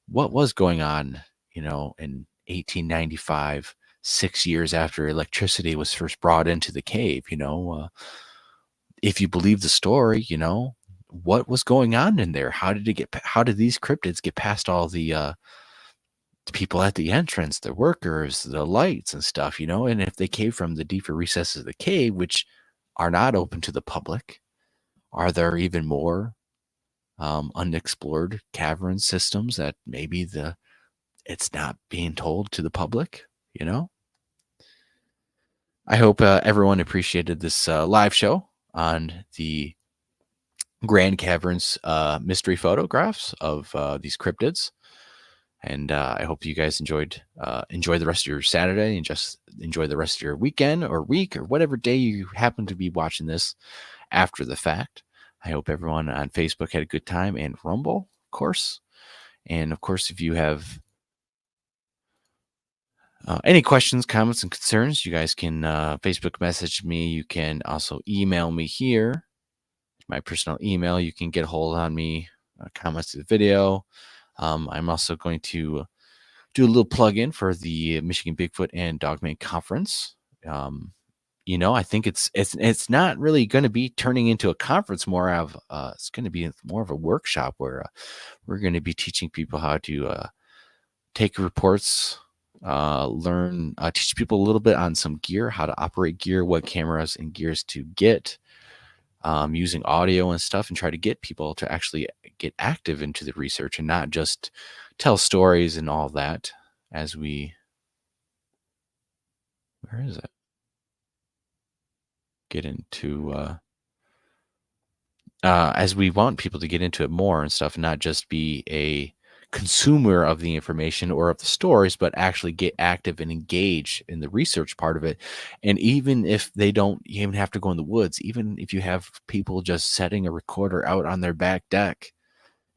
Speaker 2: what was going on, in 1895, 6 years after electricity was first brought into the cave. If you believe the story, what was going on in there? How did these cryptids get past all the people at the entrance, the workers, the lights and stuff, and if they came from the deeper recesses of the cave, which are not open to the public, are there even more unexplored cavern systems that maybe it's not being told to the public? I hope everyone appreciated this live show on the Grand Caverns mystery photographs of these cryptids. And I hope you guys enjoy the rest of your Saturday and just enjoy the rest of your weekend or week or whatever day you happen to be watching this after the fact. I hope everyone on Facebook had a good time, and Rumble, of course. And of course, if you have any questions, comments, and concerns, you guys can Facebook message me. You can also email me here, my personal email. You can get a hold on me, comments to the video. I'm also going to do a little plug-in for the Michigan Bigfoot and Dogman Conference. I think it's not really going to be turning into a conference. It's going to be more of a workshop where we're going to be teaching people how to take reports, learn, teach people a little bit on some gear, how to operate gear, what cameras and gears to get, using audio and stuff, and try to get people to actually get active into the research and not just tell stories and all that as we, where is it? Get into, as we want people to get into it more and stuff, and not just be a consumer of the information or of the stories, but actually get active and engage in the research part of it. And even if they don't even have to go in the woods, even if you have people just setting a recorder out on their back deck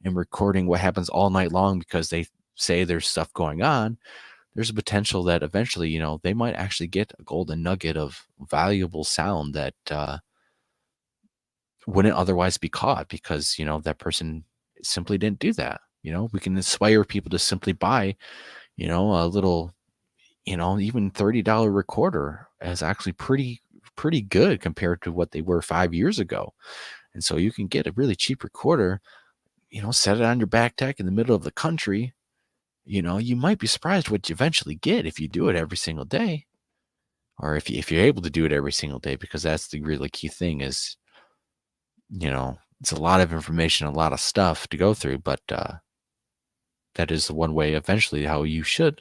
Speaker 2: and recording what happens all night long because they say there's stuff going on, there's a potential that eventually, they might actually get a golden nugget of valuable sound that wouldn't otherwise be caught because, that person simply didn't do that. We can inspire people to simply buy, a little, even $30 recorder is actually pretty good compared to what they were 5 years ago. And so you can get a really cheap recorder, set it on your back deck in the middle of the country. You might be surprised what you eventually get if you do it every single day, or if you're able to do it every single day, because that's the really key thing is, it's a lot of information, a lot of stuff to go through, but that is the one way eventually how you should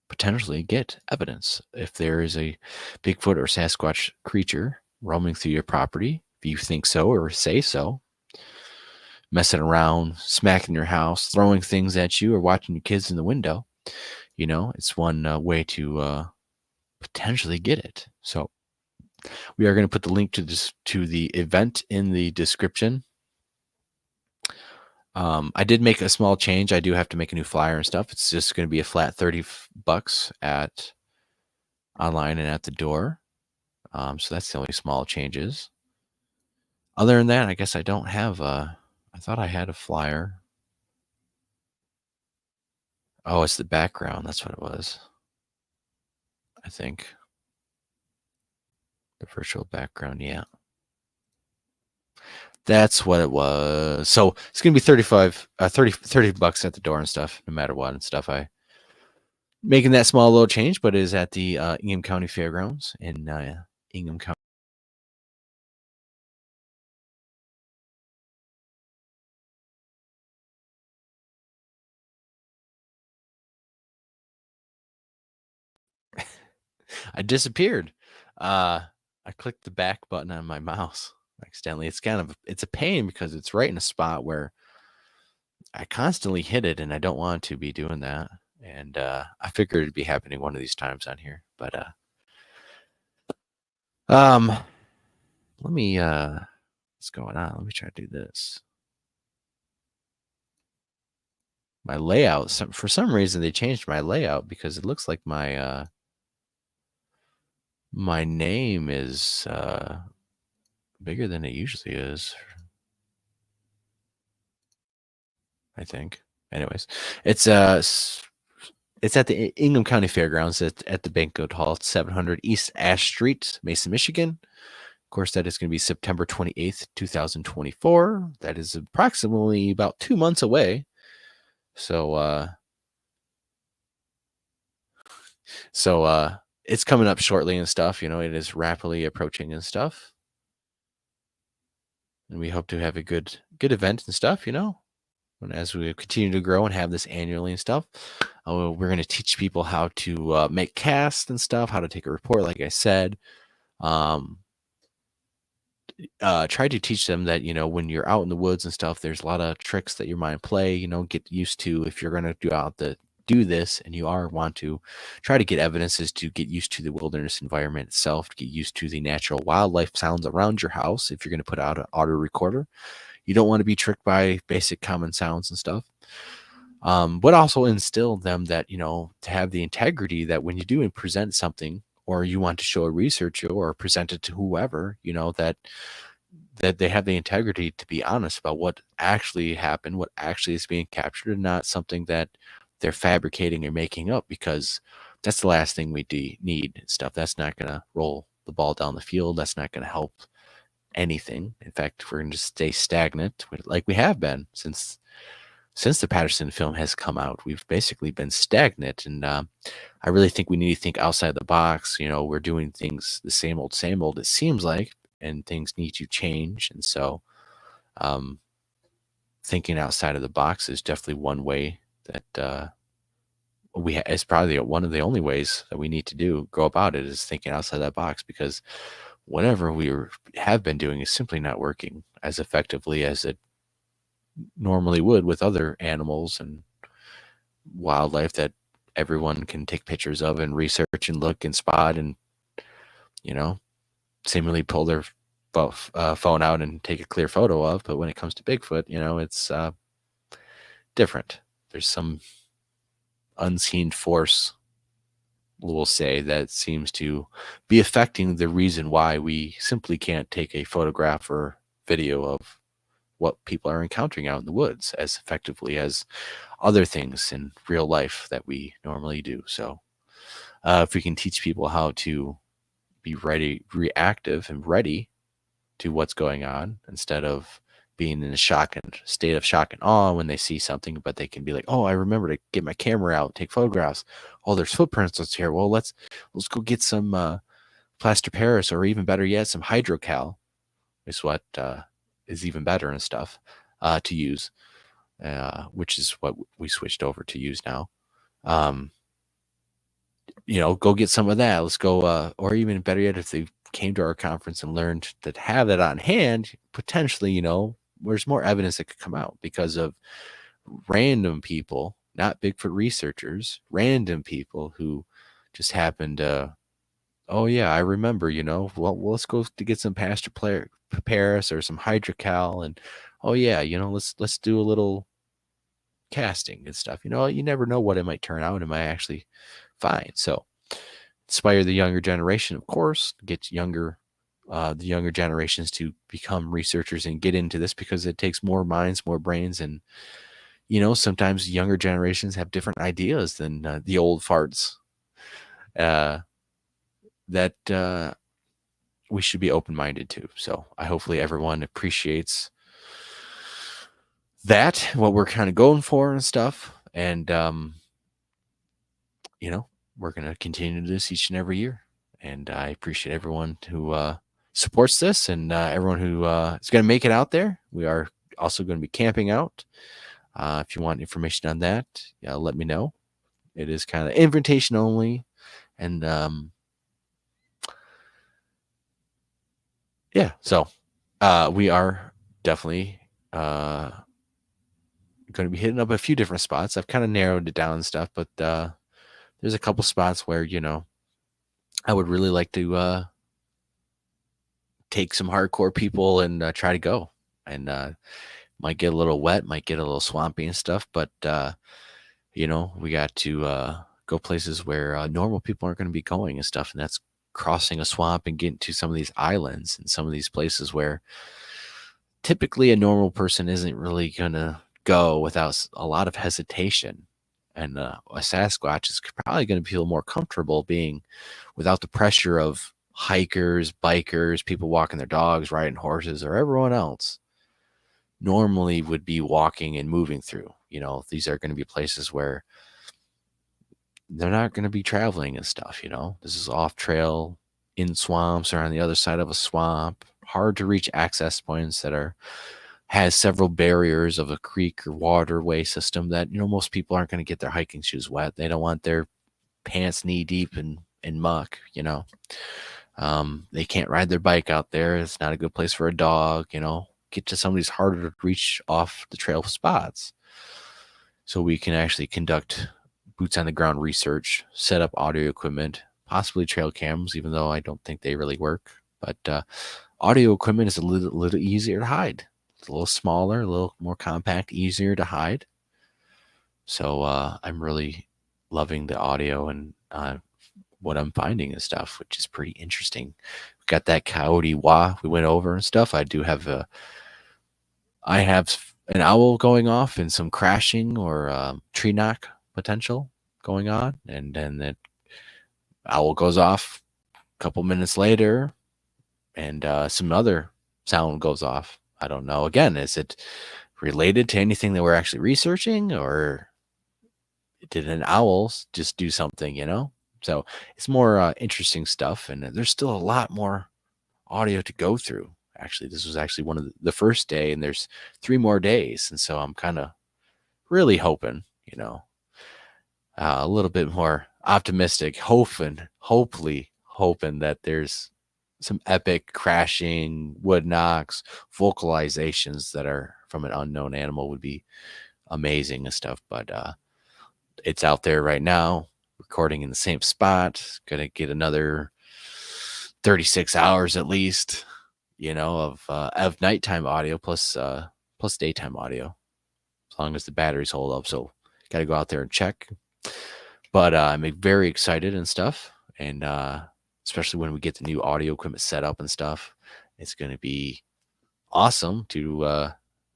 Speaker 2: potentially get evidence. If there is a Bigfoot or Sasquatch creature roaming through your property, if you think so or say so, messing around, smacking your house, throwing things at you, or watching your kids in the window, it's one way to potentially get it. So we are going to put the link to the event in the description. I did make a small change. I do have to make a new flyer and stuff. It's just going to be a flat $30 at online and at the door. So that's the only small changes. Other than that, I guess I don't have I thought I had a flyer. Oh, it's the background. That's what it was. I think. The virtual background, yeah. That's what it was. So it's gonna be $30 at the door and stuff, no matter what and stuff. I making that small little change, but it is at the Ingham County Fairgrounds in Ingham County. I disappeared. I clicked the back button on my mouse accidentally. It's a pain because it's right in a spot where I constantly hit it, and I don't want to be doing that. And I figured it'd be happening one of these times on here. But let me what's going on? Let me try to do this. My layout, for some reason they changed my layout because it looks like my my name is bigger than it usually is. I think. Anyways, it's at the Ingham County Fairgrounds at the Banquet Hall, 700 East Ash Street, Mason, Michigan. Of course, that is going to be September 28th, 2024. That is approximately about 2 months away. So it's coming up shortly and stuff. It is rapidly approaching and stuff. And we hope to have a good event and stuff, And as we continue to grow and have this annually and stuff, we're going to teach people how to make casts and stuff, how to take a report, like I said. Try to teach them that, when you're out in the woods and stuff, there's a lot of tricks that your mind play, get used to. If you're going to do this and you want to try to get evidences to get used to the wilderness environment itself, to get used to the natural wildlife sounds around your house. If you're going to put out an audio recorder, you don't want to be tricked by basic common sounds and stuff. But also instill them that, to have the integrity that when you do and present something, or you want to show a researcher or present it to whoever, that they have the integrity to be honest about what actually happened, what actually is being captured, and not something that they're fabricating or making up, because that's the last thing we need and stuff. That's not going to roll the ball down the field. That's not going to help anything. In fact, we're going to stay stagnant like we have been since since the Patterson film has come out, we've basically been stagnant. And I really think we need to think outside the box. We're doing things the same old, it seems like, and things need to change. And so um, thinking outside of the box is definitely one way that it's probably one of the only ways that we need to go about it, is thinking outside that box, because whatever have been doing is simply not working as effectively as it normally would with other animals and wildlife that everyone can take pictures of and research and look and spot and you know seemingly pull their phone out and take a clear photo of. But when it comes to Bigfoot, it's different. There's some unseen force, we'll say, that seems to be affecting the reason why we simply can't take a photograph or video of what people are encountering out in the woods as effectively as other things in real life that we normally do. So if we can teach people how to be reactive and ready to what's going on, instead of being in a state of shock and awe when they see something, but they can be like, oh, I remember to get my camera out, take photographs. Oh, there's footprints that's here. Well, let's go get some plaster Paris, or even better yet, some hydrocal is what is even better and stuff to use, which is what we switched over to use now. Go get some of that. Let's go, or even better yet, if they came to our conference and learned to have that on hand, potentially, there's more evidence that could come out because of random people, not Bigfoot researchers, random people who just happened to, oh yeah, I remember, well, let's go to get some Pastor Paris or some hydrocal, and oh yeah, let's do a little casting and stuff. You never know what it might turn out. It might actually find. So inspire the younger generation, of course, get the younger generations to become researchers and get into this, because it takes more minds, more brains. And sometimes younger generations have different ideas than the old farts that we should be open-minded to. So hopefully everyone appreciates that, what we're kind of going for and stuff. And we're going to continue this each and every year. And I appreciate everyone who supports this, and everyone who is going to make it out there. We are also going to be camping out. If you want information on that, let me know. It is kind of invitation only. And so we are definitely going to be hitting up a few different spots. I've kind of narrowed it down and stuff, but there's a couple spots where, I would really like to take some hardcore people and try to go. And might get a little wet, might get a little swampy and stuff, but we got to go places where normal people aren't going to be going and stuff. And that's crossing a swamp and getting to some of these islands and some of these places where typically a normal person isn't really going to go without a lot of hesitation. And a Sasquatch is probably going to feel more comfortable being without the pressure of hikers, bikers, people walking their dogs, riding horses, or everyone else normally would be walking and moving through. These are going to be places where they're not going to be traveling and stuff. This is off trail, in swamps, or on the other side of a swamp, hard to reach access points that has several barriers of a creek or waterway system that, most people aren't going to get their hiking shoes wet. They don't want their pants knee deep in muck. They can't ride their bike out there. It's not a good place for a dog. Get to some of these harder to reach off the trail spots, so we can actually conduct boots on the ground research, set up audio equipment, possibly trail cams, even though I don't think they really work. But audio equipment is a little easier to hide. It's a little smaller, a little more compact, easier to hide. So I'm really loving the audio and what I'm finding and stuff, which is pretty interesting. We got that coyote wah we went over and stuff. I have an owl going off and some crashing or tree knock potential going on, and then that owl goes off a couple minutes later, and some other sound goes off. I don't know. Again, is it related to anything that we're actually researching, or did an owl just do something, you know? So it's more interesting stuff, and there's still a lot more audio to go through. Actually, this was actually one of the first day, and there's 3 more days, and so I'm kind of really hoping, you know, a little bit more optimistic, hopefully hoping that there's some epic crashing, wood knocks, vocalizations that are from an unknown animal would be amazing and stuff. But it's out there right now, recording in the same spot. Gonna get another 36 hours at least, you know, of nighttime audio plus daytime audio, as long as the batteries hold up. So got to go out there and check. But I'm very excited and stuff, and especially when we get the new audio equipment set up and stuff, it's going to be awesome to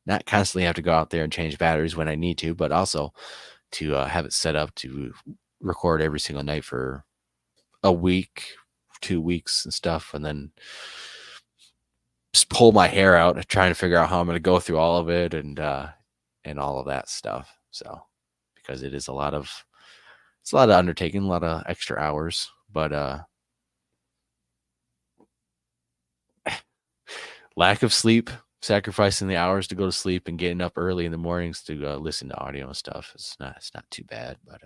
Speaker 2: not constantly have to go out there and change batteries when I need to, but also to have it set up to record every single night for a week, 2 weeks and stuff, and then just pull my hair out trying to figure out how I'm going to go through all of it and all of that stuff. So because it's a lot of undertaking, a lot of extra hours, but lack of sleep, sacrificing the hours to go to sleep and getting up early in the mornings to listen to audio and stuff. It's not too bad, but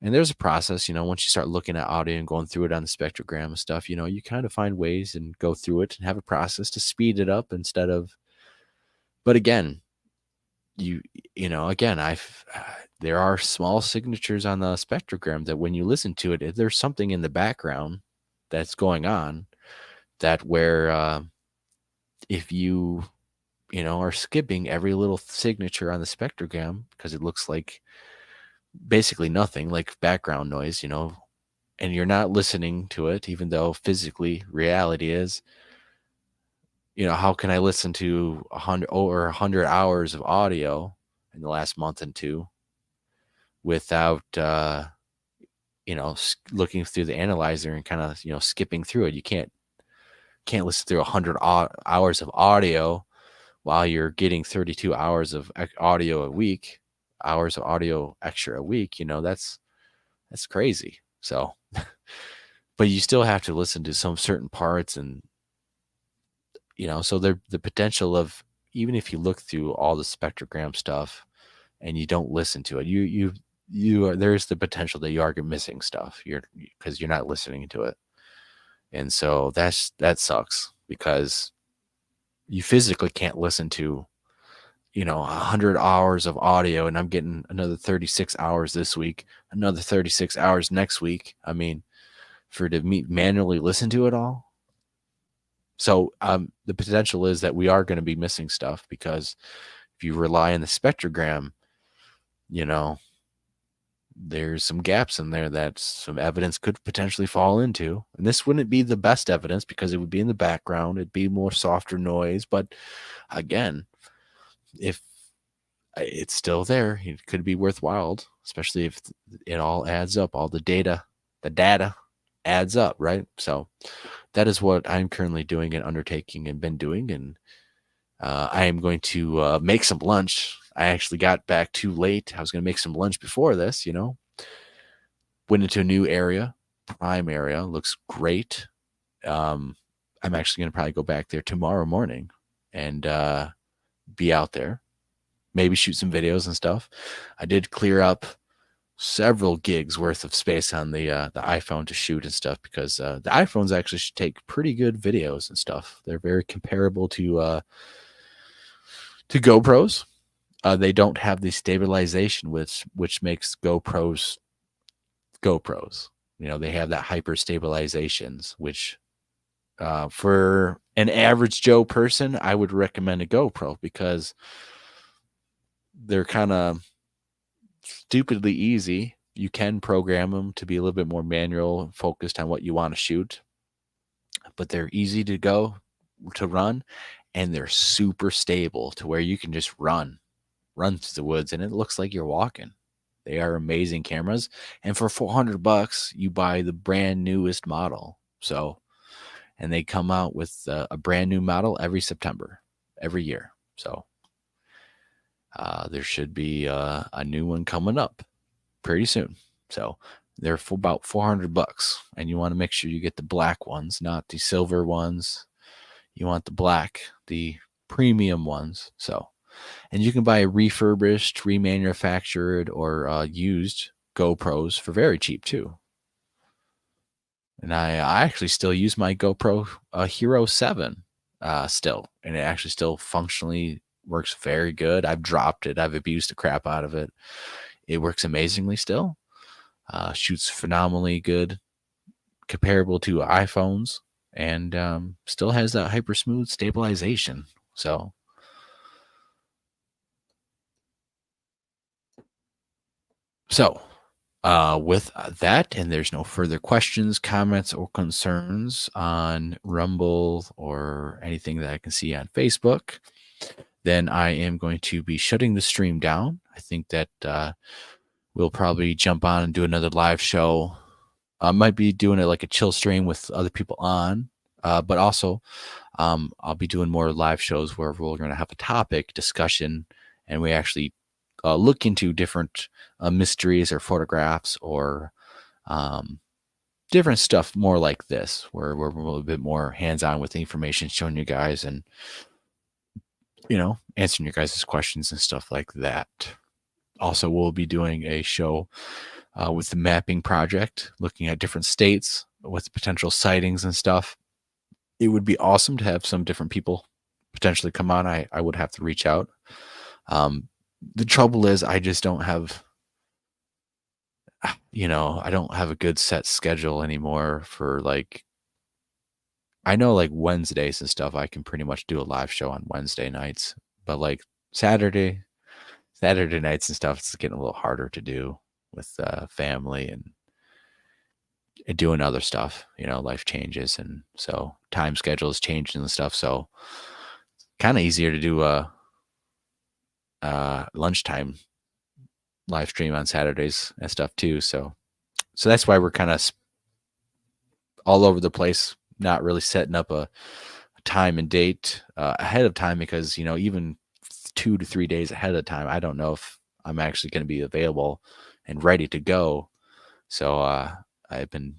Speaker 2: and there's a process, you know, once you start looking at audio and going through it on the spectrogram and stuff, you know, you kind of find ways and go through it and have a process to speed it up instead of, but again, again, there are small signatures on the spectrogram that when you listen to it, if there's something in the background that's going on that where, if you are skipping every little signature on the spectrogram because it looks like basically nothing, like background noise, and you're not listening to it, even though physically reality is, how can I listen to 100 hours of audio in the last month and two without, looking through the analyzer and kind of, skipping through it. You can't listen through 100 hours of audio while you're getting 32 hours of audio a week, hours of audio extra a week. That's crazy. So, but you still have to listen to some certain parts, and so the potential of, even if you look through all the spectrogram stuff and you don't listen to it, there's the potential that you are missing stuff because you're not listening to it. And so that sucks, because you physically can't listen to 100 hours of audio, and I'm getting another 36 hours this week, another 36 hours next week. I mean, manually listen to it all. So the potential is that we are going to be missing stuff, because if you rely on the spectrogram, there's some gaps in there that some evidence could potentially fall into. And this wouldn't be the best evidence because it would be in the background. It'd be more softer noise. But again, if it's still there, it could be worthwhile, especially if it all adds up. All the data adds up, right? So that is what I'm currently doing and undertaking and been doing. And I am going to make some lunch. I actually got back too late. I was going to make some lunch before this, went into a new area, prime area, looks great. I'm actually going to probably go back there tomorrow morning and be out there, maybe shoot some videos and stuff. I did clear up several gigs worth of space on the iPhone to shoot and stuff, because the iPhones actually should take pretty good videos and stuff. They're very comparable to GoPros. They don't have the stabilization which makes GoPros. They have that hyper stabilizations, which for an average Joe person, I would recommend a GoPro, because they're kind of stupidly easy. You can program them to be a little bit more manual, focused on what you want to shoot, but they're easy to run, and they're super stable to where you can just run through the woods and it looks like you're walking. They are amazing cameras, and for $400 you buy the brand newest model. So, and they come out with a brand new model every September, every year. So There should be a new one coming up pretty soon. So they're for about $400, and you want to make sure you get the black ones, not the silver ones. You want the black, the premium ones. So, and you can buy refurbished, remanufactured, or used GoPros for very cheap too. And I actually still use my GoPro Hero 7 still, and it actually still functionally works very good. I've dropped it. I've abused the crap out of it. It works amazingly still. Shoots phenomenally good, comparable to iPhones, and still has that hyper smooth stabilization. So, with that, and there's no further questions, comments, or concerns on Rumble or anything that I can see on Facebook, then I am going to be shutting the stream down. I think that we'll probably jump on and do another live show. I might be doing it like a chill stream with other people on, but also I'll be doing more live shows where we're going to have a topic discussion, and we actually look into different mysteries or photographs or different stuff more like this, where we're a little bit more hands-on with the information, showing you guys and, answering your guys' questions and stuff like that. Also, we'll be doing a show with the mapping project, looking at different states with potential sightings and stuff. It would be awesome to have some different people potentially come on. I would have to reach out. The trouble is I just don't have, I don't have a good set schedule anymore for I know like Wednesdays and stuff, I can pretty much do a live show on Wednesday nights, but like Saturday nights and stuff, it's getting a little harder to do with family and doing other stuff. Life changes, and so time schedules change and stuff. So kind of easier to do a lunchtime live stream on Saturdays and stuff too. So that's why we're kind of all over the place, not really setting up a time and date ahead of time, because even 2 to 3 days ahead of time, I don't know if I'm actually going to be available and ready to go. So I've been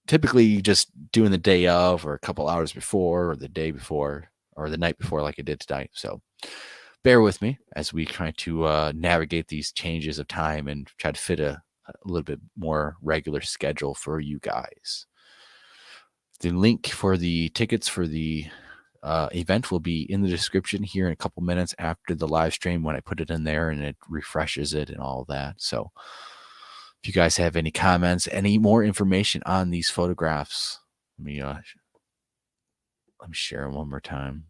Speaker 2: typically just doing the day of, or a couple hours before, or the day before, or the night before, like I did tonight. So bear with me as we try to navigate these changes of time and try to fit a little bit more regular schedule for you guys. The link for the tickets for the event will be in the description here in a couple minutes after the live stream, when I put it in there and it refreshes it and all that. So if you guys have any comments, any more information on these photographs, let me share them one more time.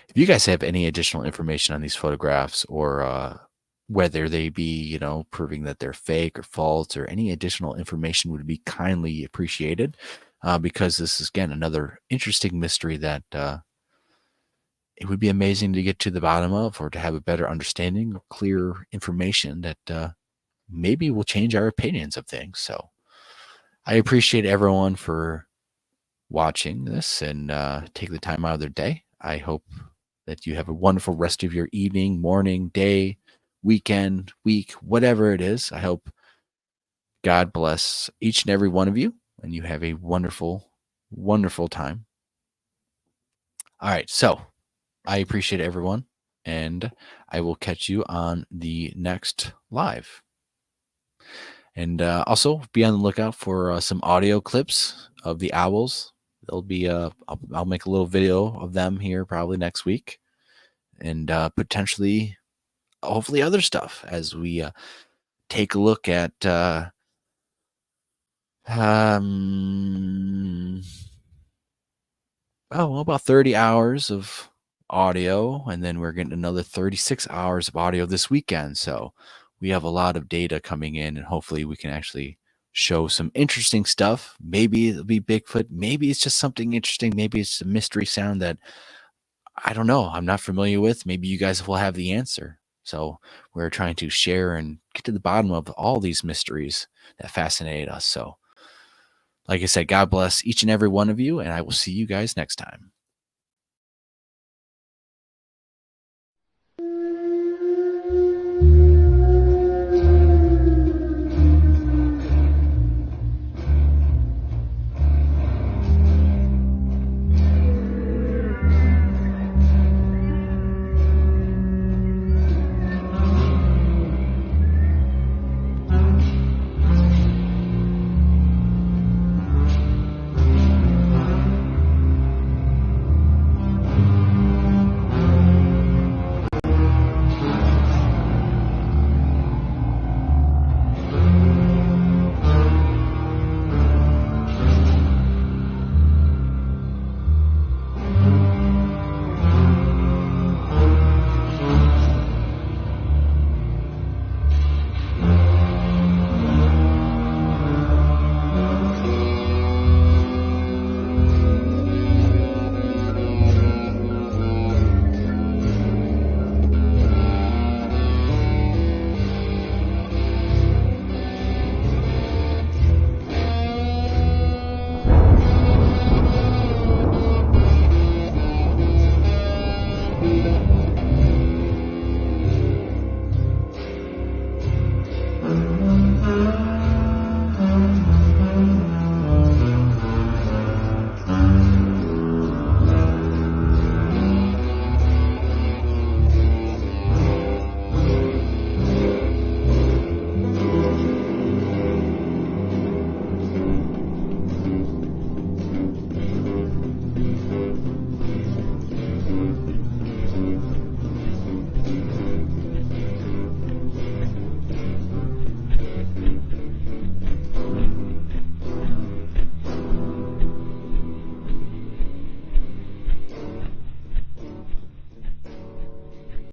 Speaker 2: If you guys have any additional information on these photographs, or whether they be, proving that they're fake or false, or any additional information, would be kindly appreciated, because this is, again, another interesting mystery that it would be amazing to get to the bottom of, or to have a better understanding, or clear information that maybe will change our opinions of things. So I appreciate everyone for watching this and take the time out of their day. I hope that you have a wonderful rest of your evening, morning, day, weekend, week, whatever it is. I hope God bless each and every one of you, and you have a wonderful, wonderful time. All right. So I appreciate everyone, and I will catch you on the next live. And also be on the lookout for some audio clips of the owls. There'll be I'll make a little video of them here probably next week, and potentially, hopefully, other stuff as we take a look at about 30 hours of audio, and then we're getting another 36 hours of audio this weekend. So we have a lot of data coming in, and hopefully we can actually show some interesting stuff. Maybe it'll be Bigfoot. Maybe it's just something interesting. Maybe it's a mystery sound that I don't know, I'm not familiar with. Maybe you guys will have the answer. So we're trying to share and get to the bottom of all these mysteries that fascinate us. So like I said, God bless each and every one of you, and I will see you guys next time.